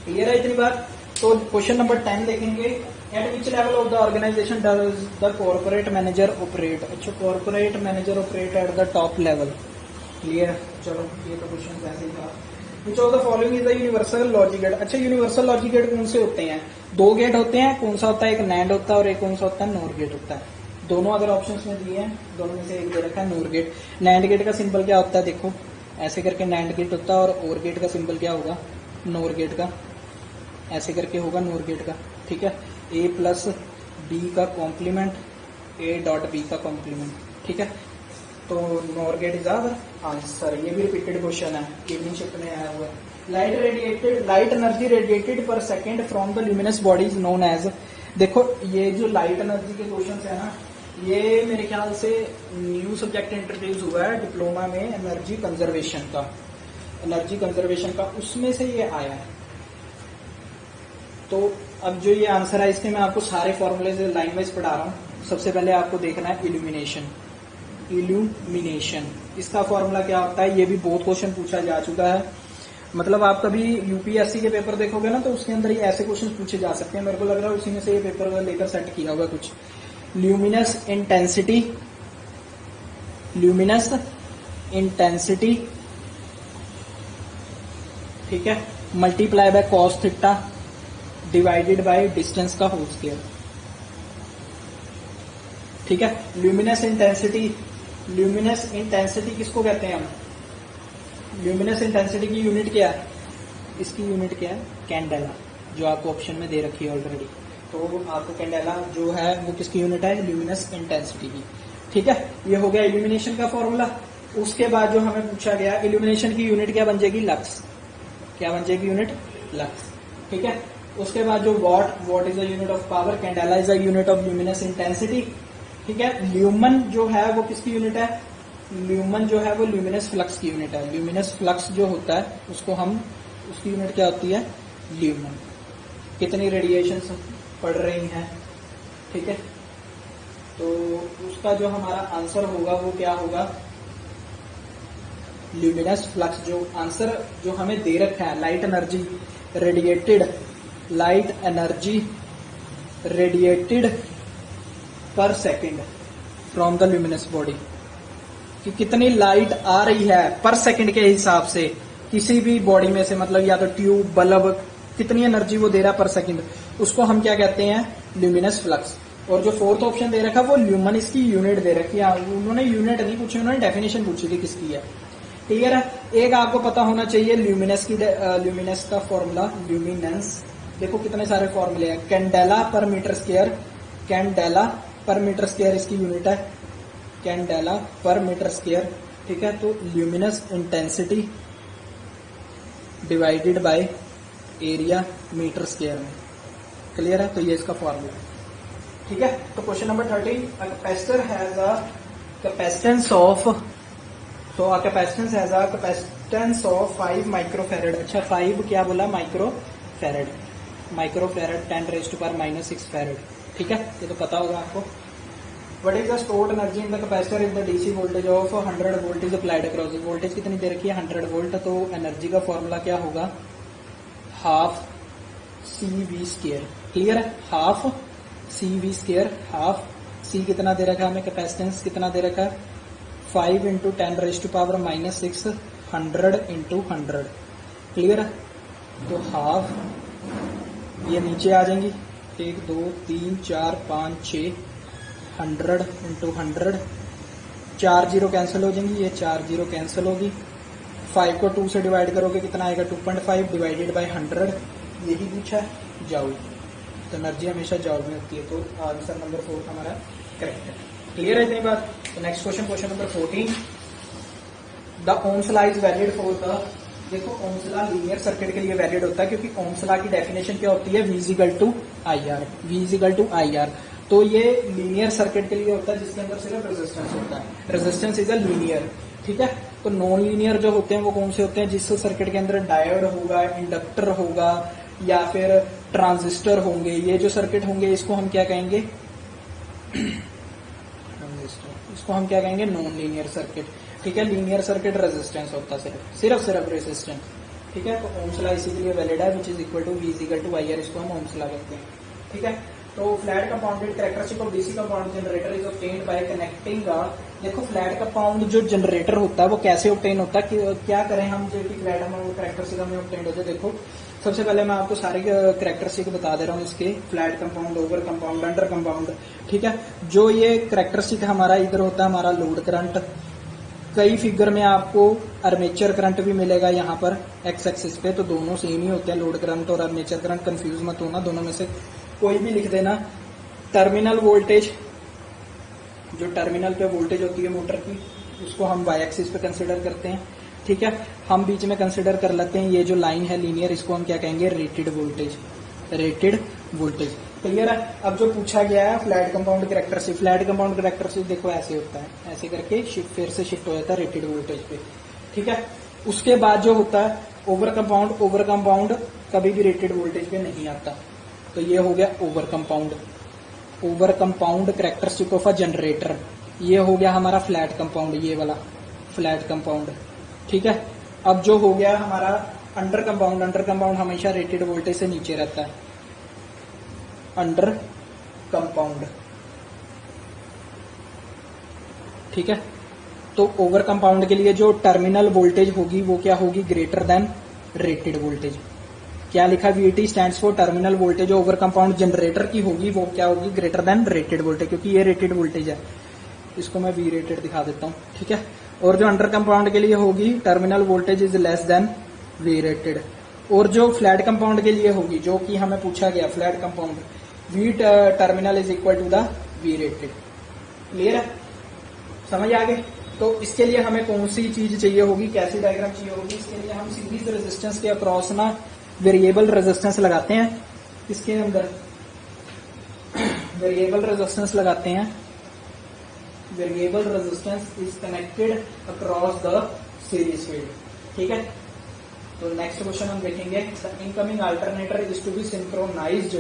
क्लियर है इतनी बात? तो क्वेश्चन नंबर 10 देखेंगे। At which level of the organization does the corporate manager operate. अच्छा, corporate manager operate at the top level. Clear? चलो, ये तो क्वेश्चन ऐसे ही था। Which of the following is the universal logic gate. अच्छा, universal logic gate कौन से होते हैं? 2 गेट होते हैं। कौन सा होता है? एक नैंड होता है और एक कौन सा होता है? नोर गेट होता है। दोनों अगर ऑप्शंस में दिए हैं, दोनों में से एक दे रखा है नोर गेट। नैंड गेट का सिंबल क्या होता है? देखो ऐसे करके नैंड गेट होता है, और गेट का सिंबल क्या होगा? नोर गेट का ऐसे करके होगा नोर गेट का। ठीक है? A प्लस B का कॉम्प्लीमेंट, A डॉट B का कॉम्प्लीमेंट। ठीक है? तो NOR gate is our answer. ये भी रिपीटेड क्वेश्चन है, इवनिंग शिफ्ट में आया हुआ है। Light energy radiated per second from the luminous body is known as. देखो, ये जो लाइट एनर्जी के क्वेश्चन है ना, ये मेरे ख्याल से न्यू सब्जेक्ट इंट्रोड्यूस हुआ है डिप्लोमा में, एनर्जी कंजर्वेशन का। एनर्जी कंजर्वेशन का उसमें से ये आया है। तो अब जो ये आंसर है, इसके मैं आपको सारे फॉर्मूले से लाइन वाइज पढ़ा रहा हूँ। सबसे पहले आपको देखना है इल्यूमिनेशन। इल्यूमिनेशन, इसका फॉर्मूला क्या होता है? ये भी बहुत क्वेश्चन पूछा जा चुका है। मतलब आप कभी यूपीएससी के पेपर देखोगे ना, तो उसके अंदर ये ऐसे क्वेश्चन पूछे जा सकते हैं। मेरे को लग रहा है उसी में से ये पेपर लेकर सेट किया होगा कुछ। ल्यूमिनस इंटेंसिटी, ल्यूमिनस इंटेंसिटी, ठीक है, multiply by cos theta divided by distance का होल स्क्वायर। ठीक है? ल्यूमिनस इंटेंसिटी, ल्यूमिनस इंटेंसिटी किसको कहते हैं हम? ल्यूमिनस इंटेंसिटी की यूनिट क्या है? इसकी यूनिट क्या है? कैंडेला। जो आपको ऑप्शन में दे रखी है ऑलरेडी। तो आपको कैंडेला जो है वो किसकी यूनिट है, ल्यूमिनस इंटेंसिटी की। ठीक है, ये हो गया इल्यूमिनेशन का फॉर्मूला। उसके बाद जो हमें पूछा गया, इल्यूमिनेशन की यूनिट क्या बन जाएगी, लक्स। क्या बन जाएगी यूनिट, लक्स। ठीक है, उसके बाद जो what is a unit of power, candela is a unit of luminous intensity. ठीक है, ल्यूमन जो है वो किसकी यूनिट है, ल्यूमन जो है वो ल्यूमिनस फ्लक्स की यूनिट है। ल्यूमिनस फ्लक्स जो होता है उसको हम, उसकी यूनिट क्या होती है, ल्यूमन। कितनी रेडिएशन पड़ रही हैं। ठीक है, तो उसका जो हमारा आंसर होगा वो क्या होगा, ल्यूमिनस फ्लक्स। जो आंसर जो हमें दे रखा है, light energy radiated, light energy radiated per second from the luminous body, कि कितनी लाइट आ रही है पर सेकेंड के हिसाब से किसी भी बॉडी में से, मतलब या तो ट्यूब, बल्ब, कितनी एनर्जी वो दे रहा है पर सेकेंड, उसको हम क्या कहते हैं, ल्यूमिनस फ्लक्स। और जो फोर्थ ऑप्शन दे रखा वो ल्यूमन, इसकी यूनिट दे रखी है। उन्होंने यूनिट नहीं पूछी, उन्होंने डेफिनेशन पूछी थी किसकी है। क्लियर है, एक आपको पता होना चाहिए ल्यूमिनस की, ल्यूमिनस का फॉर्मूला, ल्यूमिनेंस। देखो कितने सारे फॉर्मूले हैं, candela per metre square, candela per metre square इसकी यूनिट है, कैंडेला पर मीटर स्क्वायर। ठीक है, तो luminous intensity divided by area metre square में। क्लियर है, तो ये इसका फॉर्मूला है। ठीक है, तो question number 13, a capacitor has a capacitance of, तो a capacitance has a capacitance of 5 microfarad. अच्छा, 5 क्या बोला, माइक्रोफैरड, माइक्रोफैरड 10⁻⁻6 फैरड। ठीक है, ये तो पता होगा आपको। What is the stored energy in the capacitor if the DC voltage of 100 volt is applied across? Voltage कितनी दे रखी है, 100 वोल्ट। तो एनर्जी का फॉर्मूला क्या होगा, हाफ CV स्क्वायर। क्लियर है, half CV square, half C कितना दे रखा है हमें, कैपेसिटेंस कितना दे रखा है, 5 × 10⁻⁻6, 100 × 100। क्लियर है, तो हाफ, ये नीचे आ जाएंगी, 1 2 3 4 5 6, 100 × 100, 4 जीरो कैंसिल हो जाएंगी, ये 4 जीरो कैंसिल होगी। 5 को 2 से डिवाइड करोगे कितना आएगा, 2.5 डिवाइडेड बाय 100, यही पूछा है, जाउल। तो एनर्जी हमेशा जाउल में होती है, तो आंसर नंबर 4 हमारा करेक्ट है। क्लियर है इतनी बात। तो next question, question number 14, the Ohm's law is valid for the, देखो ओम्स लॉ लीनियर सर्किट के लिए वैलिड होता है, क्योंकि ओम्स लॉ की डेफिनेशन क्या होती है, V = IR, V = IR। तो ये लीनियर सर्किट के लिए होता है जिसके अंदर सिर्फ रेजिस्टेंस होता है, रेजिस्टेंस इज अ लीनियर। ठीक है, तो नॉन लीनियर जो होते हैं वो कौन से होते हैं, जिस सर्किट के अंदर डायोड होगा, इंडक्टर होगा या फिर ट्रांजिस्टर होंगे, ये जो सर्किट होंगे इसको हम क्या कहेंगे, इसको हम क्या कहेंगे, नॉन लीनियर सर्किट। ठीक है, लीनियर सर्किट रेजिस्टेंस होता है, सिर्फ रेजिस्टेंस। ठीक है, तो ओम्स लॉ इसी के लिए वैलिड है, which is equal to V = IR, इसको हम ओम्स लॉ कहते हैं। ठीक है, तो flat compounded characteristic of DC compound generator is obtained by connecting, देखो फ्लैट कंपाउंड जो जनरेटर होता है वो कैसे ऑब्टेन होता है, क्या करें हम जो कि फ्लैट कैरेक्टरिस्टिक हमें ऑब्टेन हो जाए। देखो सबसे पहले मैं आपको सारे कैरेक्टरिस्टिक बता दे रहा हूँ इसके, flat compound, over compound, under compound. ठीक है, जो ये कैरेक्टरिस्टिक हमारा इधर होता है हमारा लोड करंट, कई फिगर में आपको आर्मेचर करंट भी मिलेगा यहाँ पर एक्स एक्सिस पे, तो दोनों सेम ही होते हैं, लोड करंट और आर्मेचर करंट, कंफ्यूज मत होना, दोनों में से कोई भी लिख देना। टर्मिनल वोल्टेज, जो टर्मिनल पे वोल्टेज होती है मोटर की, उसको हम वाई एक्सिस पे कंसिडर करते हैं। ठीक है, हम बीच में कंसिडर कर लेते हैं ये जो लाइन है लीनियर, इसको हम क्या कहेंगे, rated voltage, rated voltage. Clear है। अब जो पूछा गया है flat compound characteristic, flat compound characteristic देखो ऐसे होता है, ऐसे करके शिफ्ट, फिर से शिफ्ट हो जाता है रेटेड वोल्टेज पे। ठीक है, उसके बाद जो होता है ओवर कंपाउंड, ओवर कंपाउंड कभी भी रेटेड वोल्टेज पे नहीं आता, तो ये हो गया over compound, over compound characteristic of a generator. ये हो गया हमारा फ्लैट कंपाउंड, ये वाला फ्लैट कंपाउंड। ठीक है, अब जो हो गया हमारा अंडर कंपाउंड, अंडर कंपाउंड हमेशा रेटेड वोल्टेज से नीचे रहता है, अंडर कंपाउंड। ठीक है, तो ओवर कंपाउंड के लिए जो टर्मिनल वोल्टेज होगी वो क्या होगी, ग्रेटर देन रेटेड वोल्टेज। क्या लिखा, VT stands for terminal voltage. Over compound generator की होगी वो क्या होगी, ग्रेटर देन रेटेड वोल्टेज, क्योंकि ये रेटेड वोल्टेज है, इसको मैं V रेटेड दिखा देता हूँ। ठीक है, और जो अंडर कंपाउंड के लिए होगी terminal voltage is less than V rated, और जो फ्लैट कंपाउंड के लिए होगी, जो कि हमें पूछा गया flat compound, V terminal is equal to the V rated. Clear है, समझ आ गए। तो इसके लिए हमें कौन सी चीज चाहिए होगी, कैसी डायग्राम चाहिए होगी, इसके लिए हम सीरीज रेजिस्टेंस के अक्रॉस ना वेरिएबल रेजिस्टेंस लगाते हैं। इसके अंदर वेरिएबल रेजिस्टेंस लगाते हैं, variable resistance is connected across the series field. ठीक है, तो नेक्स्ट क्वेश्चन हम देखेंगे, the incoming alternator is to be synchronized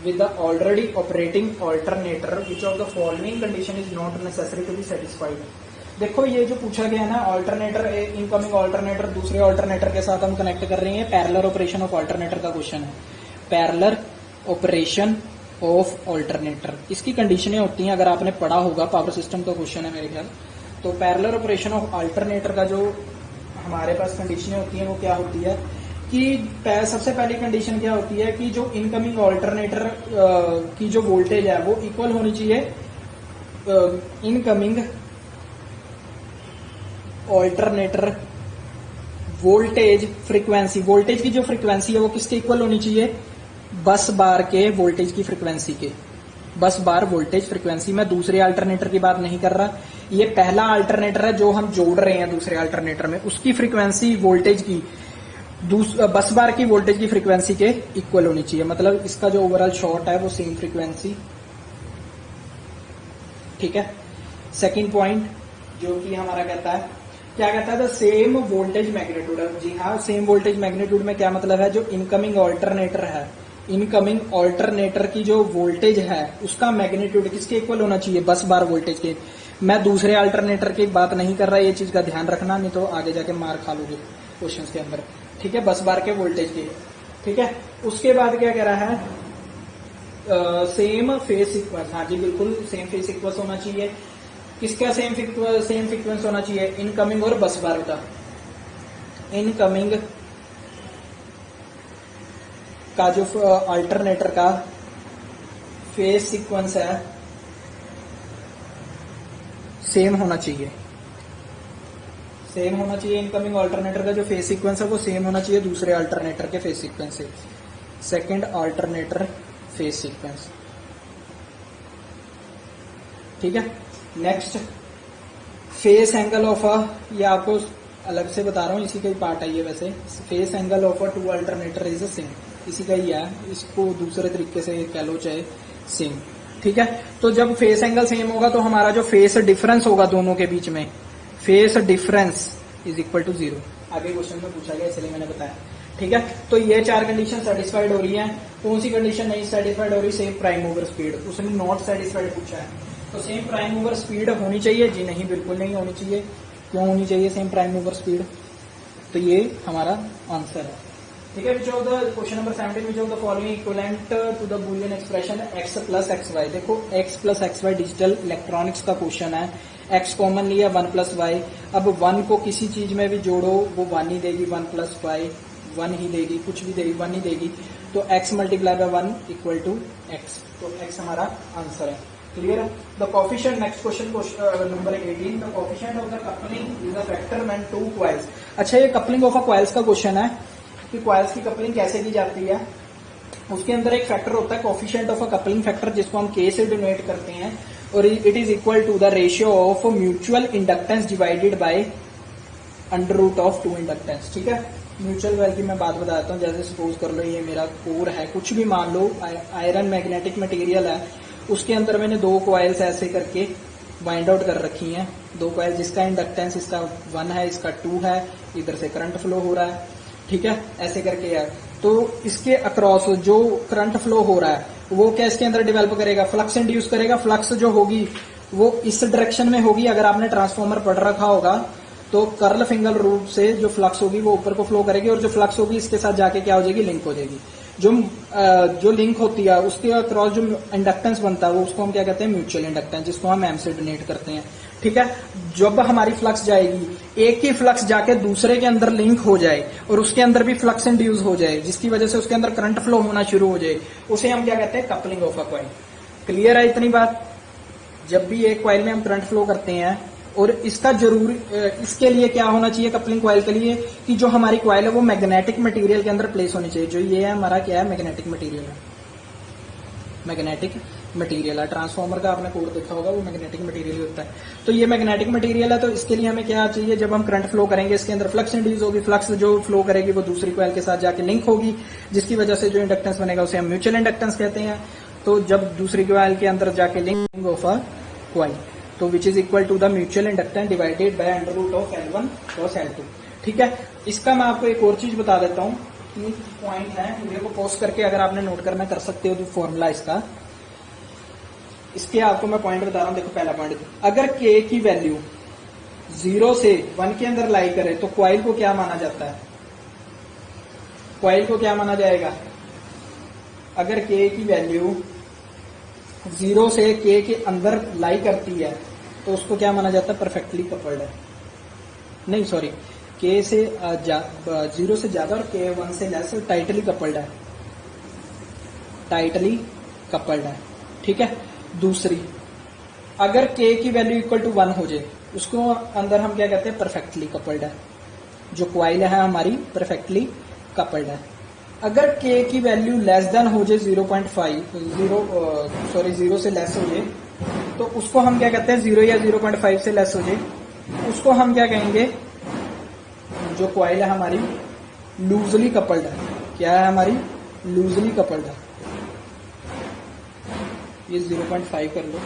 with the already operating alternator, which of the following condition is not necessary to be satisfied। देखो ये जो पूछा गया है ना, ऑल्टरनेटर, इनकमिंग ऑल्टरनेटर दूसरे ऑल्टरनेटर के साथ हम कनेक्ट कर रहे हैं, पैरेलल ऑपरेशन ऑफ ऑल्टरनेटर का क्वेश्चन है, पैरेलल ऑपरेशन ऑफ ऑल्टरनेटर। इसकी कंडीशनें होती हैं, अगर आपने पढ़ा होगा, पावर सिस्टम का क्वेश्चन है मेरे ख्याल। तो पैरेलल ऑपरेशन ऑफ ऑल्टरनेटर का जो हमारे पास कंडीशनें होती हैं वो क्या होती है कि सबसे पहली कंडीशन क्या होती है कि जो इनकमिंग ऑल्टरनेटर की जो वोल्टेज है वो इक्वल होनी चाहिए incoming alternator voltage frequency, voltage की जो फ्रीक्वेंसी है वो किसके इक्वल होनी चाहिए, बस बार के वोल्टेज की फ्रीक्वेंसी के, बस बार वोल्टेज फ्रीक्वेंसी। मैं दूसरे अल्टरनेटर की बात नहीं कर रहा, ये पहला अल्टरनेटर है जो हम जोड़ रहे हैं दूसरे अल्टरनेटर में, उसकी फ्रीक्वेंसी वोल्टेज की बस बार की वोल्टेज की फ्रीक्वेंसी के इक्वल होनी चाहिए। मतलब इसका जो ओवरऑल शॉर्ट है वो सेम फ्रीक्वेंसी। ठीक है, सेकंड पॉइंट जो कि हमारा कहता है, क्या कहता है, द सेम वोल्टेज मैग्नीट्यूड। जी हाँ, सेम वोल्टेज मैग्नीट्यूड में क्या मतलब है, जो इनकमिंग ऑल्टरनेटर है, इनकमिंग ऑल्टरनेटर की जो वोल्टेज है उसका मैग्नीट्यूड किसके इक्वल होना चाहिए, बस बार वोल्टेज के। मैं दूसरे अल्टरनेटर की बात नहीं कर रहा, ये चीज का ध्यान रखना, नहीं तो आगे जाके मार खा लोगे क्वेश्चन के अंदर। ठीक है, बस बार के वोल्टेज के। ठीक है, उसके बाद क्या कह रहा है, सेम फेज सीक्वेंस। हाँ जी बिल्कुल, सेम फेज सीक्वेंस होना चाहिए। किसका सेम सीक्वेंस होना चाहिए, इनकमिंग और बस बार का। इनकमिंग का जो अल्टरनेटर का फेज सीक्वेंस है सेम होना चाहिए, सेम होना चाहिए। इनकमिंग अल्टरनेटर का जो फेज सीक्वेंस है वो सेम होना चाहिए दूसरे अल्टरनेटर के फेज सीक्वेंस से। Second alternator phase sequence. ठीक है, नेक्स्ट फेस एंगल ऑफ अ, ये आपको अलग से बता रहा हूँ, इसी का ही पार्ट है ये वैसे। Phase angle of a two alternator is same, इसी का ही है, इसको दूसरे तरीके से कह लो चाहे सेम। ठीक है, तो जब फेस एंगल सेम होगा तो हमारा जो फेस डिफरेंस होगा दोनों के बीच में, phase difference is equal to 0। आगे क्वेश्चन में पूछा गया इसलिए मैंने बताया। ठीक है, तो ये चार कंडीशन सेटिस्फाइड हो रही है। कौन सी कंडीशन नहीं सेटिस्फाइड हो रही, सेम प्राइम मूवर स्पीड, उसने नॉट सेटिस्फाइड पूछा है। तो सेम प्राइम मूवर स्पीड होनी चाहिए, जी नहीं बिल्कुल नहीं होनी चाहिए। क्यों होनी चाहिए सेम प्राइम मूवर स्पीड, तो ये हमारा आंसर है। ठीक है, which of the question number 17, which of the following equivalent to the Boolean expression x plus X Y. देखो x plus X Y digital electronics का क्वेश्चन है, x कॉमन लिया 1 प्लस वाई। अब 1 को किसी चीज में भी जोड़ो वो 1 ही देगी, 1 प्लस वाई 1 ही देगी, कुछ भी देगी 1 ही देगी। तो x multiply by 1 equal to x, तो x हमारा आंसर है। क्लियर है। The coefficient, next question number 18, the coefficient of the coupling is a factor when two coils. अच्छा, ये कपलिंग ऑफ अ कॉइल्स का क्वेश्चन है कि कॉइल्स की कपलिंग कैसे की जाती है। उसके अंदर एक फैक्टर होता है coefficient of a coupling factor, जिसको हम K से डिनोट करते हैं, और it is equal to the ratio of mutual inductance divided by under root of two inductance. ठीक है, म्यूचुअल वेल की मैं बात बताता हूँ। जैसे सपोज कर लो ये मेरा कोर है, कुछ भी मान लो, आयरन मैग्नेटिक मटेरियल है, उसके अंदर मैंने 2 कॉइल्स ऐसे करके बाइंड आउट कर रखी हैं। 2 कॉइल, जिसका इंडक्टेंस इसका 1 है, इसका 2 है, इधर से करंट फ्लो हो रहा है। ठीक है, ऐसे करके यार, तो इसके अक्रॉस जो करंट फ्लो हो रहा है वो क्या इसके अंदर डेवलप करेगा, फ्लक्स इंड्यूस करेगा। फ्लक्स जो होगी वो इस डायरेक्शन में होगी। अगर आपने ट्रांसफॉर्मर पढ़ रखा होगा तो कर्ल फिंगर रूट से जो फ्लक्स होगी वो ऊपर को फ्लो करेगी, और जो फ्लक्स होगी इसके साथ जाके क्या हो जाएगी, लिंक हो जाएगी। जो लिंक होती है उसके अक्रॉस जो इंडक्टेंस बनता है वो उसको हम क्या कहते हैं, म्यूचुअल इंडक्टेंस, जिसको हम एम से डिनोट करते हैं। ठीक है, जब हमारी फ्लक्स जाएगी, एक ही फ्लक्स जाके दूसरे के अंदर लिंक हो जाए और उसके अंदर भी फ्लक्स इंड्यूस हो जाए, जिसकी वजह से उसके अंदर करंट फ्लो होना शुरू हो जाए, उसे हम क्या कहते हैं, coupling of a coil. Clear है इतनी बात। जब भी एक कॉइल में हम करंट फ्लो करते हैं और इसका जरूरी इसके लिए क्या होना चाहिए कपलिंग कॉइल के लिए कि जो हमारी कॉइल है वो मैग्नेटिक मटेरियल के अंदर प्लेस होनी चाहिए। जो ये है हमारा क्या है, मैग्नेटिक मटेरियल है, मैग्नेटिक मटेरियल है। ट्रांसफार्मर का आपने कोड देखा होगा, वो मैग्नेटिक मटेरियल होता है। तो ये मैग्नेटिक मटेरियल है, तो इसके लिए हमें क्या चाहिए, जब हम करंट फ्लो करेंगे इसके अंदर फ्लक्स इंड्यूस होगी, फ्लक्स जो फ्लो करेगी वो दूसरी कॉइल के साथ जाके लिंक होगी, जिसकी वजह से जो इंडक्टेंस बनेगा उसे हम म्यूचुअल इंडक्टेंस कहते हैं। तो जब दूसरी कॉइल के अंदर जाके लिंक ऑफ अ कॉइल, तो which is equal to the mutual inductance divided by under root of L1 cross L2। ठीक है, इसका मैं आपको एक और चीज बता देता हूँ, तीन पॉइंट है, वीडियो को पॉज करके अगर आपने नोट करना कर सकते हो तो फॉर्मूला इसका, इसके आपको मैं पॉइंट बता रहा हूं। देखो पहला पॉइंट, अगर k की वैल्यू 0 से 1 के अंदर लाई करे तो कॉइल को क्या माना जाता है, कॉइल को क्या माना जाएगा। अगर k की वैल्यू 0 से k के अंदर लाई करती है तो उसको क्या माना जाता है, परफेक्टली कपल्ड है। नहीं सॉरी, k से 0 से ज्यादा और k 1 से लेस टाइटली कपल्ड है, टाइटली कपल्ड है। ठीक है, दूसरी, अगर k की वैल्यू इक्वल टू 1 हो जाए उसको अंदर हम क्या कहते हैं, परफेक्टली कपल्ड है। जो कॉइल है हमारी परफेक्टली कपल्ड है। अगर k की वैल्यू लेस देन हो जाए 0 से लेस हो जाए तो उसको हम क्या कहते हैं, 0 या 0.5 से लेस हो जाए उसको हम क्या कहेंगे, जो कॉइल है हमारी लूजली कपल्ड है। क्या है हमारी, लूजली कपल्ड है। ये 0.5 कर लो,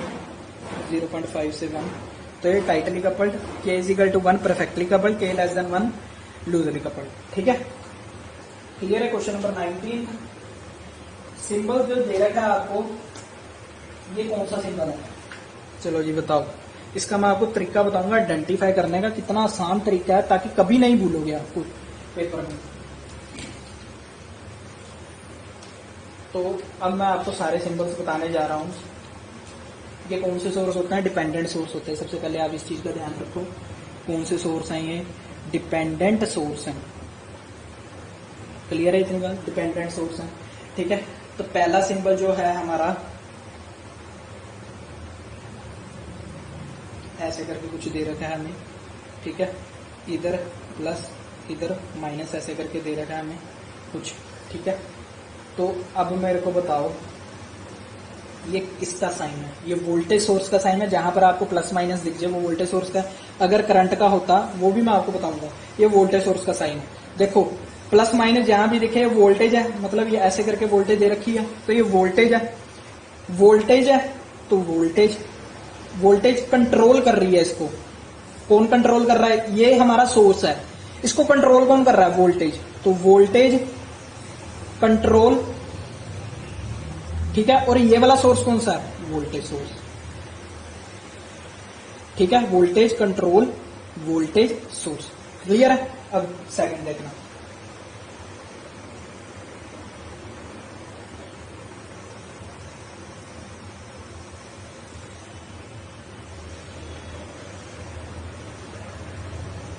0.5 से 1, तो ये tightly coupled, k is equal to 1 perfectly coupled, k less than 1 loosely coupled. ठीक है, क्लियर है। क्वेश्चन नंबर 19, सिंबल जो दे रखा है आपको, ये कौन सा सिंबल है, चलो जी बताओ। इसका मैं आपको तरीका बताऊंगा आइडेंटिफाई करने का, कितना आसान तरीका है, ताकि कभी नहीं भूलोगे आपको पेपर में। तो अब मैं आपको सारे सिंबल्स बताने जा रहा हूं। ये कौन से सोर्स होते हैं, डिपेंडेंट सोर्स होते हैं। सबसे पहले आप इस चीज का ध्यान रखो, कौन से सोर्स हैं, ये डिपेंडेंट सोर्स हैं। क्लियर है इतनी बात, डिपेंडेंट सोर्स हैं। ठीक है, तो पहला सिंबल जो है हमारा, ऐसे करके कुछ दे रखा है हमें। ठीक है, इधर प्लस इधर माइनस, ऐसे करके दे रखा है हमें कुछ। ठीक है, तो अब मेरे को बताओ ये किसका साइन है। ये वोल्टेज सोर्स का साइन है, जहां पर आपको प्लस माइनस दिख जाए वो वोल्टेज सोर्स का। अगर करंट का होता वो भी मैं आपको बताऊंगा। ये वोल्टेज सोर्स का साइन है। देखो प्लस माइनस जहां भी दिखे वोल्टेज है, मतलब ये ऐसे करके वोल्टेज दे रखी है, तो ये वोल्टेज है। वोल्टेज है तो वोल्टेज कंट्रोल कर रही है इसको। कौन कंट्रोल कर रहा है, ये हमारा सोर्स है। इसको कंट्रोल कौन कर रहा है, वोल्टेज। तो वोल्टेज कंट्रोल, ठीक है। और ये वाला सोर्स कौन सा है, वोल्टेज सोर्स। ठीक है, voltage control voltage source. Clear है। अब सेकंड देखना,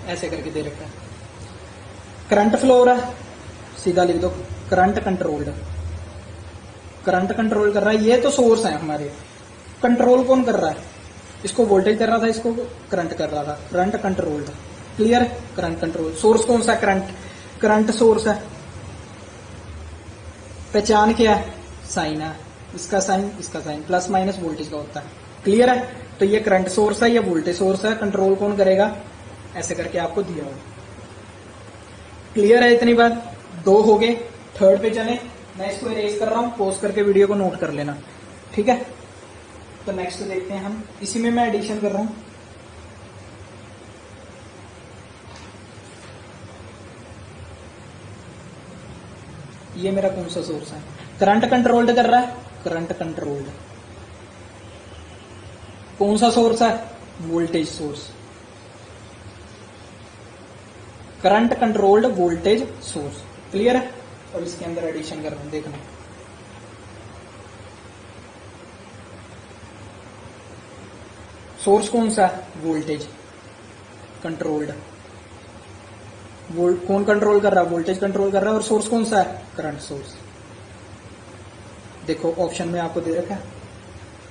ऐसे करके दे रखा है, करंट फ्लो हो रहा है, सीधा लिख दो करंट कंट्रोल्ड। करंट कंट्रोल कर रहा है, ये तो सोर्स है हमारे। कंट्रोल कौन कर रहा है, इसको वोल्टेज कर रहा था, इसको करंट कर रहा था। Current controlled. Clear, current control. Source कौन सा, करंट। करंट सोर्स है। पहचान क्या है, साइन है। इसका साइन इसका साइन, प्लस माइनस वोल्टेज का होता है। क्लियर है। तो ये करंट सोर्स है, ये वोल्टेज सोर्स है। कंट्रोल कौन करेगा, ऐसे करके आपको दिया होगा। क्लियर है इतनी बात। दो हो गए, थर्ड पे चले। मैं इसको इरेज कर रहा हूं, पॉज करके वीडियो को नोट कर लेना। ठीक है, तो नेक्स्ट देखते हैं हम। इसी में मैं एडिशन कर रहा हूं। ये मेरा कौन सा सोर्स है, करंट कंट्रोल्ड कर रहा है, करंट कंट्रोल्ड। कौन सा सोर्स है, voltage source. Current controlled voltage source. Clear है। अब इसके अंदर एडिशन कर रहा हूं, देखना। सोर्स कौन सा है, वोल्टेज कंट्रोल्ड। कौन कंट्रोल कर रहा है, वोल्टेज कंट्रोल कर रहा है। और सोर्स कौन सा है, करंट सोर्स। देखो ऑप्शन में आपको दे रखा है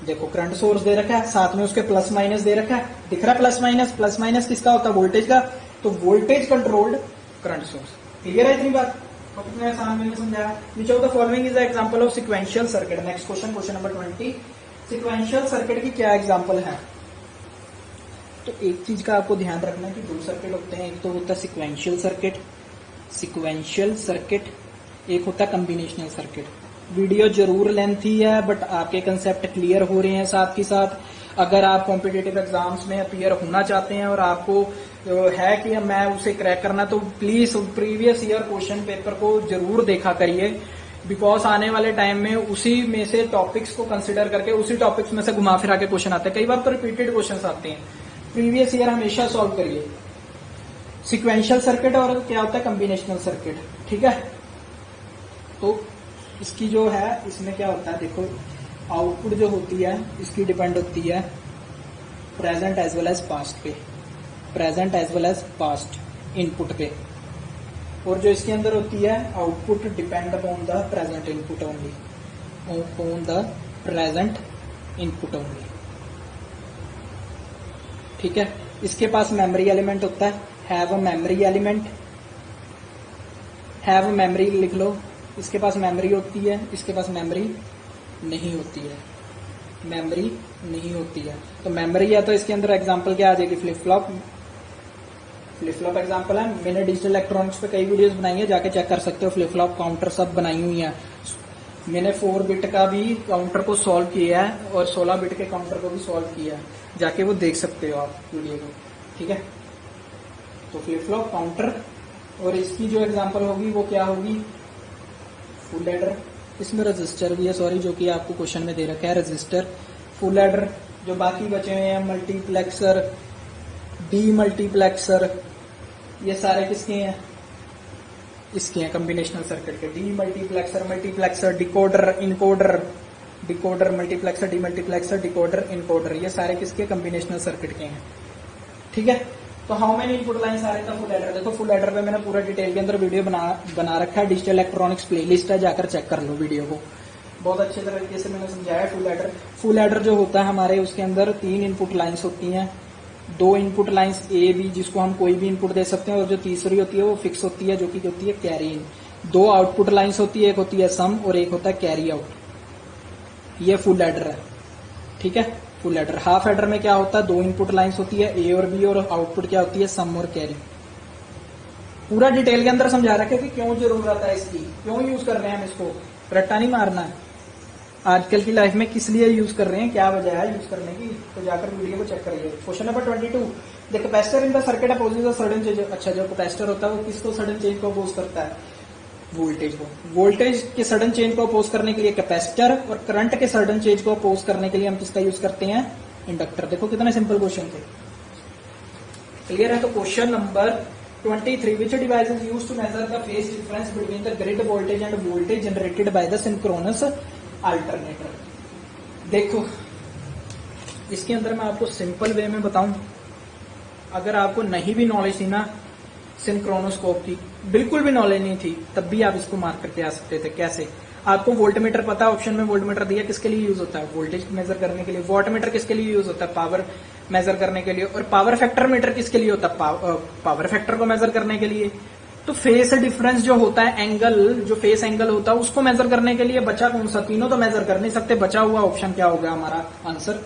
देखो करंट सोर्स दे रखा है, साथ में उसके प्लस माइनस दे रखा है, दिख रहा है प्लस माइनस। प्लस माइनस किसका होता है? वोल्टेज का। तो voltage controlled current source. Clear है इतनी बात? तो कितने आसान मैंने समझाया। विच of the following is the example of sequential circuit. Next question, question number 20। Sequential circuit की क्या एग्जांपल है? तो एक चीज का आपको ध्यान रखना है कि दो सर्किट होते हैं, एक तो होता है सिक्वेंशियल सर्किट, एक होता है कॉम्बिनेशनल सर्किट। वीडियो जरूर लेंथी है बट आपके कंसेप्ट क्लियर हो रहे हैं साथ ही साथ। अगर आप कॉम्पिटिटिव एग्जाम्स में अपीयर होना चाहते हैं और आपको है कि मैं उसे क्रैक करना, तो please previous year question paper को जरूर देखा करिए, बिकॉज आने वाले टाइम में उसी में से टॉपिक्स को कंसिडर करके उसी टॉपिक्स में से घुमा फिरा के क्वेश्चन आते हैं। कई बार तो रिपीटेड क्वेश्चन आते हैं। प्रीवियस ईयर हमेशा सॉल्व करिए। सिक्वेंशियल सर्किट और क्या होता है कॉम्बिनेशनल सर्किट, ठीक है। तो इसकी जो है, इसमें क्या होता है, देखो आउटपुट जो होती है इसकी डिपेंड होती है present as well as past पे, present as well as past input पे। और जो इसके अंदर होती है output depend upon the present input only, upon the present input only, ठीक है। इसके पास मेमोरी एलिमेंट होता है, have a memory element, have memory लिख लो। इसके पास मेमोरी होती है, इसके पास मेमोरी नहीं होती है, मेमोरी नहीं होती है। तो मेमोरी है तो इसके अंदर एग्जांपल क्या आ जाएगी? Flip flop, flip flop example है। मैंने डिजिटल इलेक्ट्रॉनिक्स पे कई वीडियोस बनाई है, जाके चेक कर सकते हो। फ्लिप फ्लॉप काउंटर सब बनाई हुई है। मैंने 4 बिट का भी काउंटर को सॉल्व किया है और 16 बिट के काउंटर को भी सॉल्व किया है, जाके वो देख सकते हो आप वीडियो को, ठीक है। तो फ्लिप फ्लॉप काउंटर, और इसकी जो एग्जांपल होगी वो क्या होगी? Full adder. इसमें रजिस्टर भी है, सॉरी, जो कि आपको क्वेश्चन में दे रखा है रजिस्टर, फुल एडर। जो बाकी बचे हुए हैं मल्टीप्लेक्सर, डी मल्टीप्लेक्सर, ये सारे किसके हैं? इसके हैं कॉम्बिनेशनल सर्किट के। D multiplexer, multiplexer, decoder, encoder, decoder, multiplexer, D multiplexer, decoder, encoder, ये सारे किसके? कॉम्बिनेशनल सर्किट के हैं, ठीक है। तो हाउ मेनी इनपुट लाइन्स आ रहे थे? Full adder. देखो फुल एडर पे मैंने पूरा डिटेल के अंदर वीडियो बना रखा है, डिजिटल इलेक्ट्रॉनिक्स प्लेलिस्ट है, जाकर चेक कर लो वीडियो को। बहुत अच्छे तरीके से मैंने समझाया फुल एडर। फुल एडर जो होता है हमारे, उसके अंदर 3 इनपुट लाइन्स होती हैं, 2 इनपुट लाइन्स ए बी, जिसको हम कोई भी इनपुट दे सकते हैं, और जो तीसरी होती है वो फिक्स होती है, जो कि होती है कैरी इन। 2 आउटपुट लाइन्स होती है, एक होती है सम और एक होता है कैरी आउट। ये फुल एडर है, ठीक है। Full adder. हाफ एडर में क्या होता है? 2 इनपुट लाइंस होती है, ए और बी, और आउटपुट क्या होती है? सम और कैरी। पूरा डिटेल के अंदर समझा रखा है कि क्यों जरूरत है इसकी, क्यों यूज कर रहे हैं हम इसको, रट्टा नहीं मारना है। आजकल की लाइफ में किस लिए यूज कर रहे हैं, क्या वजह है यूज करने की, तो जाकर वीडियो को चेक करिए। Question number 22। The capacitor in the circuit opposes a sudden change. अच्छा, जो कैपेसिटर होता है वो किसको सडन चेंज को अपोज करता है? वोल्टेज को। वोल्टेज के सडन चेंज को अपोज करने के लिए कैपेसिटर, और करंट के सडन चेंज को अपोज करने के लिए हम किसका यूज करते हैं? इंडक्टर। देखो कितने सिंपल क्वेश्चन थे, क्लियर है। तो question number 23। Which device is used to measure the phase difference between the grid voltage and voltage generated by the synchronous alternator. देखो इसके अंदर मैं आपको सिंपल वे में बताऊं, अगर आपको नहीं भी नॉलेज थी ना सिंक्रोनोस्कोप की, बिल्कुल भी नॉलेज नहीं थी, तब भी आप इसको मार्क करके आ सकते थे। कैसे? आपको वोल्टमीटर पता है, ऑप्शन में वोल्टमीटर दिया, किसके लिए यूज होता है? वोल्टेज मेजर करने के लिए। वॉटमीटर किसके लिए यूज होता है? पावर मेजर करने के लिए। और पावर फैक्टर मीटर किसके लिए होता है? पावर फैक्टर को मेजर करने के लिए। तो फेस डिफरेंस जो होता है, एंगल, जो फेस एंगल होता है, उसको मेजर करने के लिए बचा कौन सा? तीनों तो मेजर कर नहीं सकते, बचा हुआ ऑप्शन क्या होगा हमारा आंसर?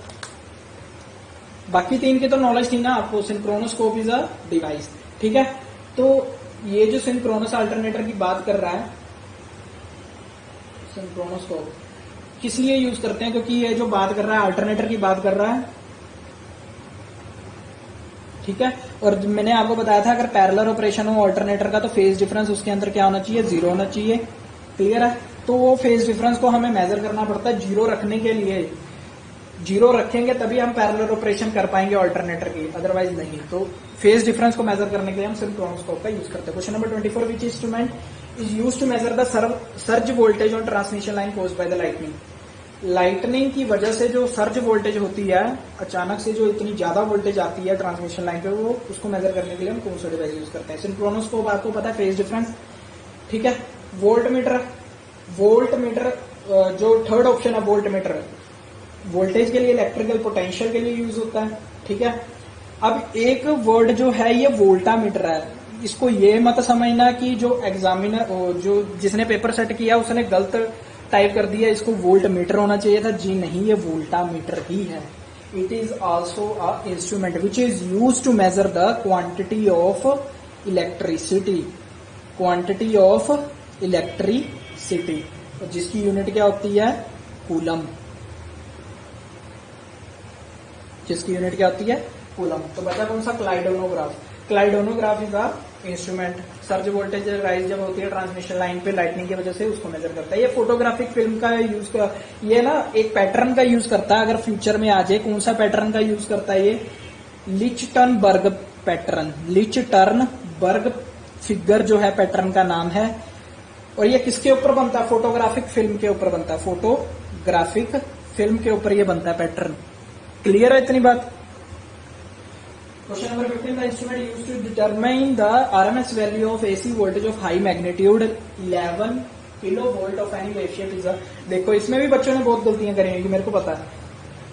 बाकी 3 की तो नॉलेज थी ना आपको। सिंक्रोनोस्कोप इज अ डिवाइस, ठीक है। तो ये जो सिंक्रोनस अल्टरनेटर की बात कर रहा है, सिंक्रोनोस्कोप किस लिए यूज करते हैं? क्योंकि ये जो बात कर रहा है अल्टरनेटर की बात कर रहा है, ठीक है। और मैंने आपको बताया था अगर पैरेलल ऑपरेशन हो अल्टरनेटर का, तो फेज डिफरेंस उसके अंदर क्या होना चाहिए? 0 होना चाहिए, क्लियर है। तो वो फेज डिफरेंस को हमें मेजर करना पड़ता है। 0 रखने के लिए, 0 रखेंगे तभी हम पैरेलल ऑपरेशन कर पाएंगे अल्टरनेटर की, अदरवाइज नहीं। तो फेज डिफरेंस को मेजर करने के लिए हम सिंक्रोनोस्कोप का यूज करते हैं। Question number 24। Which instrument is used to measure the surge voltage on transmission line caused by the lightning. Lightning की वजह से जो सर्ज वोल्टेज होती है, अचानक से जो इतनी ज्यादा वोल्टेज आती है ट्रांसमिशन लाइन पे, वो उसको मेजर करने के लिए हम कौन सा डिवाइस यूज करते हैं? सिंक्रोनोस्कोप आपको पता है, फेज डिफरेंस, ठीक है। वोल्ट मीटर, जो थर्ड ऑप्शन है वोल्ट मीटर, वोल्टेज के लिए, इलेक्ट्रिकल पोटेंशियल के लिए यूज होता है, ठीक है। अब एक वर्ड जो है ये वोल्टामीटर है, इसको ये मत समझना कि जो एग्जामिनर जो जिसने पेपर सेट किया उसने गलत टाइप कर दिया, इसको वोल्ट मीटर होना चाहिए था। जी नहीं, ये वोल्टामीटर ही है। It is also a instrument which is use to measure the quantity of electricity, quantity of electricity, जिसकी यूनिट क्या होती है, कूलम, जिसकी यूनिट क्या होती है, कूलम। तो बचा कौन सा, klydonograph. Klydonograph is the instrument. Surge voltage rise जब होती है ट्रांसमिशन लाइन पे लाइटनिंग की वजह से, उसको मेजर करता है। ये फोटोग्राफिक फिल्म का यूज कर, ये ना एक पैटर्न का यूज करता है। अगर फ्यूचर में आ जाए, कौन सा पैटर्न का यूज करता है ये, लिचटनबर्ग पैटर्न। लिचटनबर्ग फिगर जो है पैटर्न का नाम है। और ये किसके ऊपर बनता है, फोटोग्राफिक फिल्म के ऊपर बनता है, फोटोग्राफिक फिल्म के ऊपर ये बनता है पैटर्न। क्लियर है इतनी बात। Question number 15, the instrument used to determine the RMS value of AC voltage of high magnitude 11 kilo volt of any wave shape is a. देखो इसमें भी बच्चों ने बहुत गलतियां करी हैं, मेरे को पता है,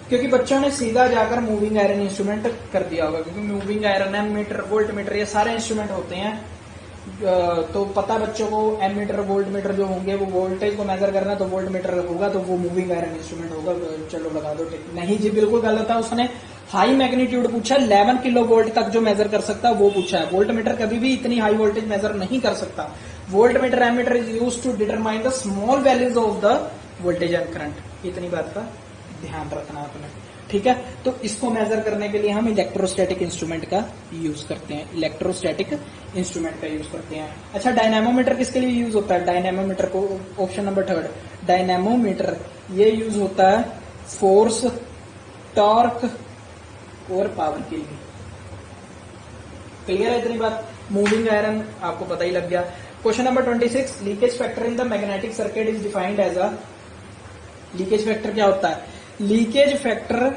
क्योंकि बच्चों ने सीधा जाकर मूविंग आयरन इंस्ट्रूमेंट कर दिया होगा, क्योंकि moving iron, ammeter, voltmeter, ये सारे इंस्ट्रूमेंट होते हैं। तो पता बच्चों को एमीटर, वोल्ट मीटर जो होंगे वो वोल्टेज को मेजर करना है, तो वोल्ट मीटर होगा तो वो मूविंग आयरन इंस्ट्रूमेंट होगा। चलो लगा दो टिक। नहीं जी, बिल्कुल गलत है। उसने हाई मैग्नीट्यूड पूछा, 11 किलो वोल्ट तक जो मेजर कर सकता है वो पूछा है। वोल्ट मीटर कभी भी इतनी हाई वोल्टेज मेजर नहीं कर सकता। Voltmeter, ammeter is use to determine the small values of the voltage and current. इतनी बात का ध्यान रखना आपने, ठीक है। तो इसको मेजर करने के लिए हम इलेक्ट्रोस्टैटिक इंस्ट्रूमेंट का यूज करते हैं, इलेक्ट्रोस्टैटिक इंस्ट्रूमेंट का यूज करते हैं। अच्छा, डायनेमोमीटर किसके लिए यूज होता है, डायनेमोमीटर को, ऑप्शन नंबर 3, डायनेमोमीटर ये यूज होता है फोर्स, टॉर्क और पावर के लिए। क्लियर है इतनी बात। मूविंग आयरन आपको पता ही लग गया। Question number 26, leakage factor in the magnetic circuit is defined as a. Leakage factor क्या होता है, leakage factor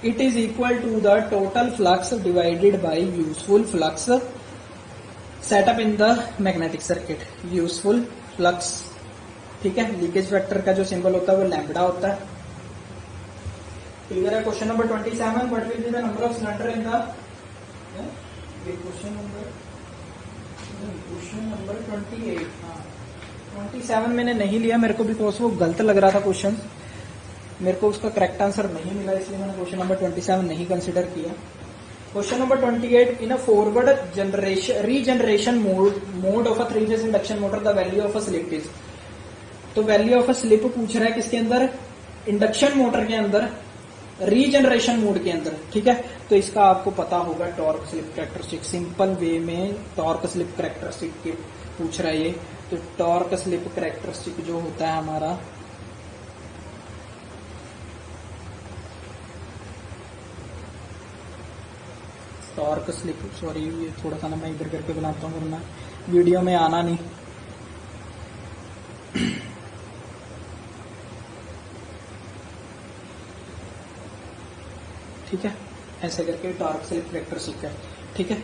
it is equal to the total flux divided by useful flux setup in the magnetic circuit, useful flux, ठीक है। Leakage factor का जो symbol होता है वो लैम्बडा होता है। क्लियर है। Question number 27, what will be the number of cylinder in the, question number 28, हाँ 27 मैंने नहीं लिया, मेरे को बिकॉज वो गलत लग रहा था क्वेश्चन, मेरे को उसका करेक्ट आंसर नहीं मिला, इसलिए मैंने क्वेश्चन नंबर 27 नहीं कंसिडर किया। Question number 28, in a forward generation regeneration mode of a 3 phase induction motor the value of a slip is. तो वैल्यू ऑफ अ स्लिप पूछ रहा है किसके अंदर, इंडक्शन मोटर के अंदर, रीजनरेशन मोड के अंदर, ठीक है। तो इसका आपको पता होगा torque slip characteristic, simple way में टॉर्क स्लिप कैरेक्टरिस्टिक पूछ रहा है ये। तो टॉर्क स्लिप कैरेक्टरिस्टिक जो होता है हमारा, टॉर्क स्लिप, सॉरी ये थोड़ा सा ना मैं इधर करके बनाता हूँ वरना वीडियो में आना नहीं। ठीक है, ऐसे करके टॉर्क स्लिप कैरेक्टरिस्टिक है, ठीक है।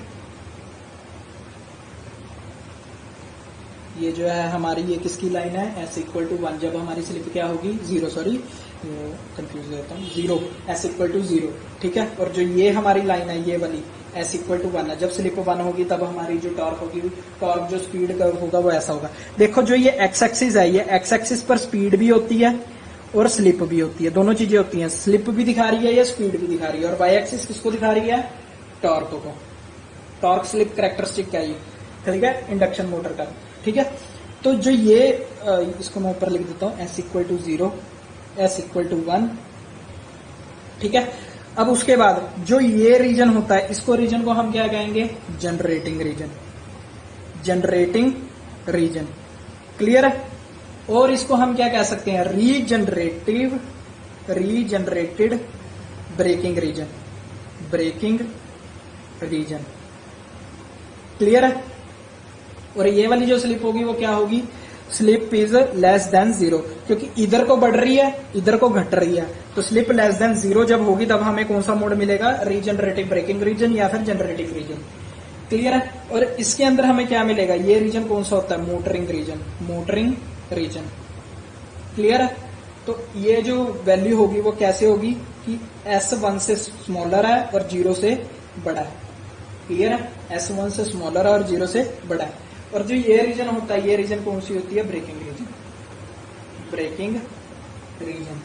ये जो है हमारी, ये किसकी लाइन है, एस इक्वल टू 1, जब हमारी स्लिप क्या होगी, 0, सॉरी कंफ्यूज हो जाता हूँ, 0, एस इक्वल टू 0, ठीक है। और जो ये हमारी लाइन है ये वाली, एस इक्वल टू 1 है, जब स्लिप 1 होगी तब हमारी जो टॉर्क होगी, टॉर्क जो स्पीड का होगा वो ऐसा होगा। देखो जो ये एक्स एक्सिस है, ये एक्स एक्सिस पर स्पीड भी होती है और स्लिप भी होती है, दोनों चीजें होती हैं। स्लिप भी दिखा रही है या स्पीड भी दिखा रही है। और वाई एक्सिस किसको दिखा रही है, टॉर्क को। टॉर्क स्लिप कैरेक्टरिस्टिक क्या है, ठीक है, इंडक्शन मोटर का, ठीक है। तो जो ये इसको मैं ऊपर लिख देता हूं, S equal to 0, S equal to 1, ठीक है। अब उसके बाद जो ये रीजन होता है, इसको रीजन को हम क्या कहेंगे, generating region, generating region, clear है। और इसको हम क्या कह सकते हैं, regenerated braking region, braking region, clear है। और ये वाली जो स्लिप होगी वो क्या होगी, स्लिप इज लेस देन 0, क्योंकि इधर को बढ़ रही है इधर को घट रही है। तो स्लिप लेस देन 0 जब होगी तब हमें कौन सा मोड मिलेगा, रीजनरेटिव ब्रेकिंग रीजन या फिर जनरेटिंग रीजन, क्लियर है। और इसके अंदर हमें क्या मिलेगा, ये रीजन कौन सा होता है, motoring region, motoring region, clear है। तो ये जो वैल्यू होगी वो कैसे होगी कि S1 से स्मॉलर है और 0 से बड़ा है। क्लियर है? S1 से स्मॉलर है और 0 से बड़ा है। और जो ये रीजन होता है, ये रीजन कौन सी होती है? Breaking region. ब्रेकिंग रीजन,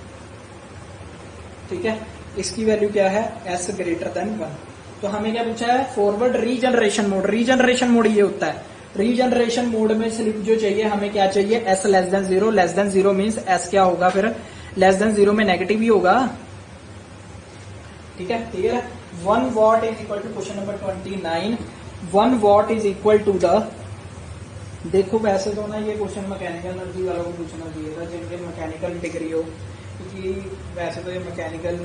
ठीक है। इसकी वैल्यू क्या है? S greater than 1। तो हमें क्या पूछा है? Forward regeneration mode. Regeneration mode ये होता है। रीजनरेशन मोड में स्लिप जो चाहिए हमें क्या चाहिए? S less than 0। Less than 0 means S क्या होगा फिर? लेस देन 0 में नेगेटिव ही होगा, ठीक है। क्लियर है? 1 watt is equal to, question number 29, 1 watt is equal to the, देखो वैसे तो ना ये क्वेश्चन मैकेनिकल एनर्जी वालों को पूछना चाहिए था, जिनके मैकेनिकल डिग्री हो, क्योंकि वैसे तो ये मैकेनिकल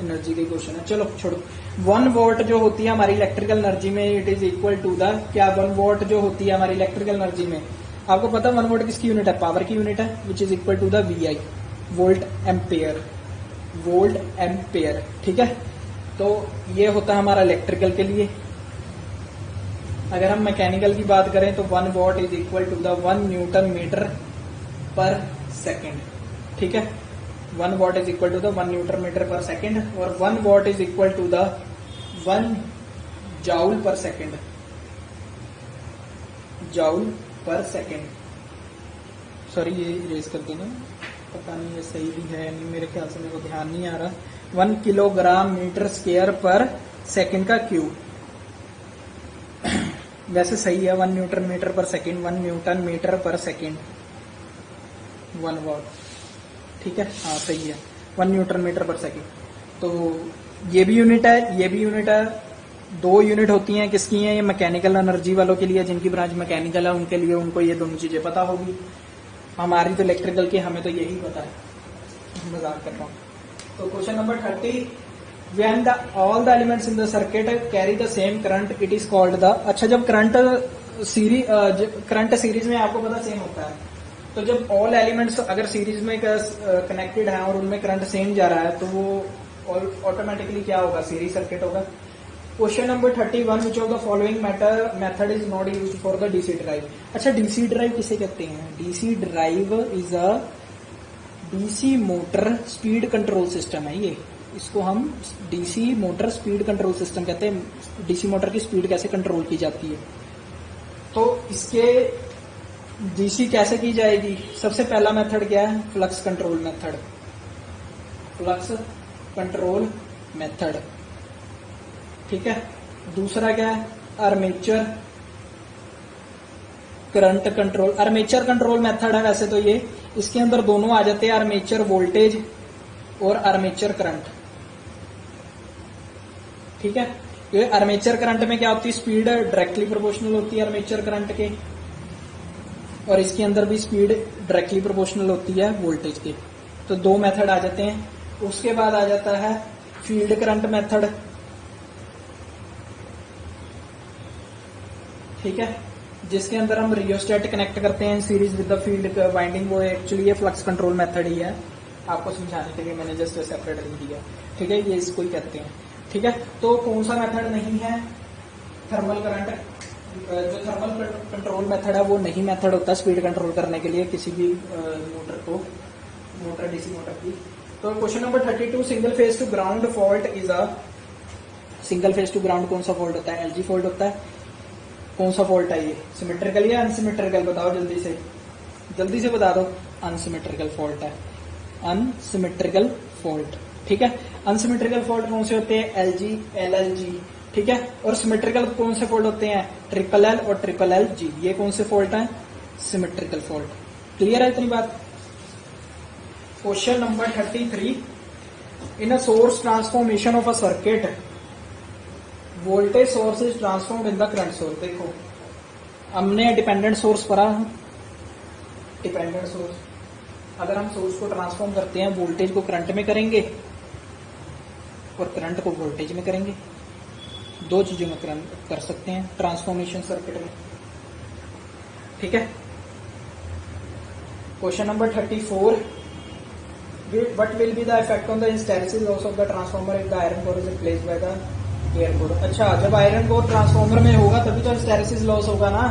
एनर्जी के क्वेश्चन है। चलो छोड़ो। 1 वॉट जो होती है हमारी इलेक्ट्रिकल एनर्जी में, it is equal to the क्या? 1 वॉट जो होती है हमारी इलेक्ट्रिकल एनर्जी में, आपको पता 1 वॉट किसकी यूनिट है? पावर की यूनिट है, which is equal to the VI, volt ampere. Volt ampere, ठीक है। तो ये होता है हमारा इलेक्ट्रिकल के लिए। अगर हम मैकेनिकल की बात करें तो 1 watt is equal to the 1 newton metre per second, ठीक है। 1 watt is equal to the 1 newton metre per second, और 1 watt is equal to the 1 joule per second. Joule per second, sorry ये erase कर देना, पता नहीं ये सही भी है नहीं, मेरे ख्याल से मेरे को ध्यान नहीं आ रहा। 1 किलोग्राम मीटर स्क्वायर पर सेकेंड का क्यूब, वैसे सही है 1 newton metre per second, 1 newton metre per second 1 what, ठीक है। हाँ सही है, 1 न्यूटन मीटर पर सेकेंड। तो ये भी यूनिट है, ये भी यूनिट है। 2 यूनिट होती हैं, किसकी हैं? ये मैकेनिकल एनर्जी वालों के लिए, जिनकी ब्रांच मैकेनिकल है उनके लिए, उनको ये दोनों चीजें पता होगी। हमारी तो इलेक्ट्रिकल की, हमें तो यही पता है, मजाक कर रहा हूँ। तो question number 30, when the all the elements in the circuit carry the same current, it is called the, अच्छा जब करंट सीरीज में आपको पता सेम होता है, तो जब ऑल एलिमेंट्स अगर सीरीज में कनेक्टेड है और उनमें करंट सेम जा रहा है तो वो ऑटोमेटिकली क्या होगा? सीरीज सर्किट होगा। Question number 31, which of the following method is not used for the DC drive. अच्छा डीसी ड्राइव किसे कहते हैं? DC drive is a DC motor speed control system है ये, इसको हम DC motor speed control system कहते हैं। डीसी मोटर की स्पीड कैसे कंट्रोल की जाती है, तो इसके डीसी कैसे की जाएगी? सबसे पहला मेथड क्या है? Flux control method. Flux control method, ठीक है। दूसरा क्या है? Armature current control. Armature control method है वैसे तो ये, इसके अंदर दोनों आ जाते हैं, आर्मेचर वोल्टेज और आर्मेचर करंट, ठीक है। ये आर्मेचर करंट में क्या होती है? स्पीड डायरेक्टली प्रोपोर्शनल होती है आर्मेचर करंट के, और इसके अंदर भी स्पीड डायरेक्टली प्रोपोर्शनल होती है वोल्टेज के। तो 2 मेथड आ जाते हैं। उसके बाद आ जाता है फील्ड करंट मेथड, ठीक है, जिसके अंदर हम रियोस्टेट कनेक्ट करते हैं series with the field winding. वो एक्चुअली ये फ्लक्स कंट्रोल मेथड ही है, आपको समझाने के लिए मैंने जस्ट सेपरेट लिख दिया, ठीक है। ये इसको ही कहते हैं, ठीक है। तो कौन सा मेथड नहीं है? Thermal current. जो थर्मल कंट्रोल मेथड है वो नहीं मेथड होता स्पीड कंट्रोल करने के लिए किसी भी मोटर को, मोटर डीसी मोटर की। तो question number 32, single phase two ground fault is a, single phase two ground कौन सा फॉल्ट होता है? एलजी फॉल्ट होता है। कौन सा फॉल्ट है ये? सिमेट्रिकल या अनसिमेट्रिकल? बताओ जल्दी से बता दो। अनसिमेट्रिकल फॉल्ट है, अनसिमेट्रिकल फॉल्ट, ठीक है। अनसिमेट्रिकल फॉल्ट कौन से होते हैं? एलजी, एलएलजी, ठीक है। और सिमेट्रिकल कौन से फॉल्ट होते हैं? ट्रिपल एल और ट्रिपल एल जी। ये कौन से फॉल्ट हैं? Symmetrical fault. क्लियर है इतनी बात? Question number 33, in a source transformation of a circuit voltage source is transformed in the current source. देखो हमने डिपेंडेंट सोर्स पढ़ा, डिपेंडेंट सोर्स, अगर हम सोर्स को ट्रांसफॉर्म करते हैं वोल्टेज को करंट में करेंगे और करंट को वोल्टेज में करेंगे, 2 चीजों में कर सकते हैं ट्रांसफॉर्मेशन सर्किट में, ठीक है। Question number 34, what will be the effect on the hysteresis loss of the transformer if the iron core is replaced by the air core? अच्छा, जब आयरन कोर ट्रांसफॉर्मर में होगा तभी तो हिस्टेरेसिस लॉस होगा ना,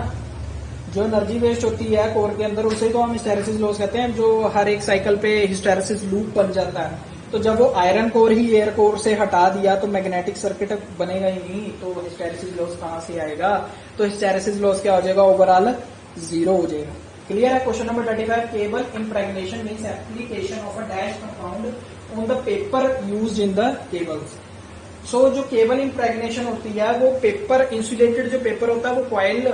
जो एनर्जी वेस्ट होती है कोर के अंदर उसे तो हम हिस्टैरिसीस लॉस कहते हैं, जो हर एक साइकिल पे हिस्टैरिसीस लूप बन जाता है। तो जब वो आयरन कोर ही एयर कोर से हटा दिया तो मैग्नेटिक सर्किट बनेगा ही नहीं, तो हिस्टैरिसीस लॉस कहां से आएगा? तो हिस्टैरिसीस लॉस क्या हो जाएगा? ओवरऑल 0 हो जाएगा। क्लियर है? Question number 35, cable impregnation means application of a dash compound on the paper used in the cables. So जो केबल इम्प्रेगनेशन होती है वो पेपर इंसुलेटेड, जो पेपर होता है वो क्वाइल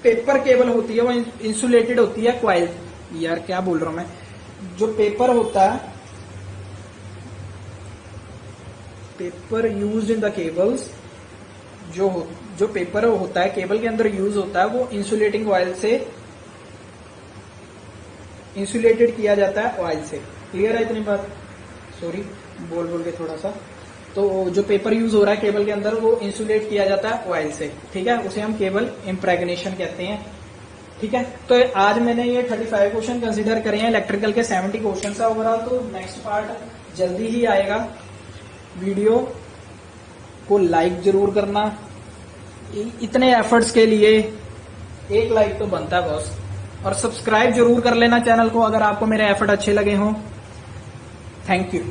पेपर केबल होती है, वो इंसुलेटेड होती है क्वाइल, यार क्या बोल रहा हूं मैं, जो पेपर होता है, paper used in the cables, जो पेपर होता है केबल के अंदर यूज होता है वो इंसुलेटिंग ऑयल से इंसुलेटेड किया जाता है ऑयल से। क्लियर है इतनी बात? सॉरी बोल के थोड़ा सा। तो जो पेपर यूज हो रहा है केबल के अंदर वो इंसुलेट किया जाता है ऑयल से, ठीक है, उसे हम केबल इम्प्रेगनेशन कहते हैं। ठीक है, तो आज मैंने ये 35 क्वेश्चन कंसीडर करे हैं, इलेक्ट्रिकल के 70 क्वेश्चन है ओवरऑल। तो नेक्स्ट पार्ट जल्दी ही आएगा। वीडियो को लाइक जरूर करना, इतने एफर्ट्स के लिए एक लाइक तो बनता है बॉस, और सब्सक्राइब जरूर कर लेना चैनल को अगर आपको मेरे एफर्ट अच्छे लगे हों। Thank you.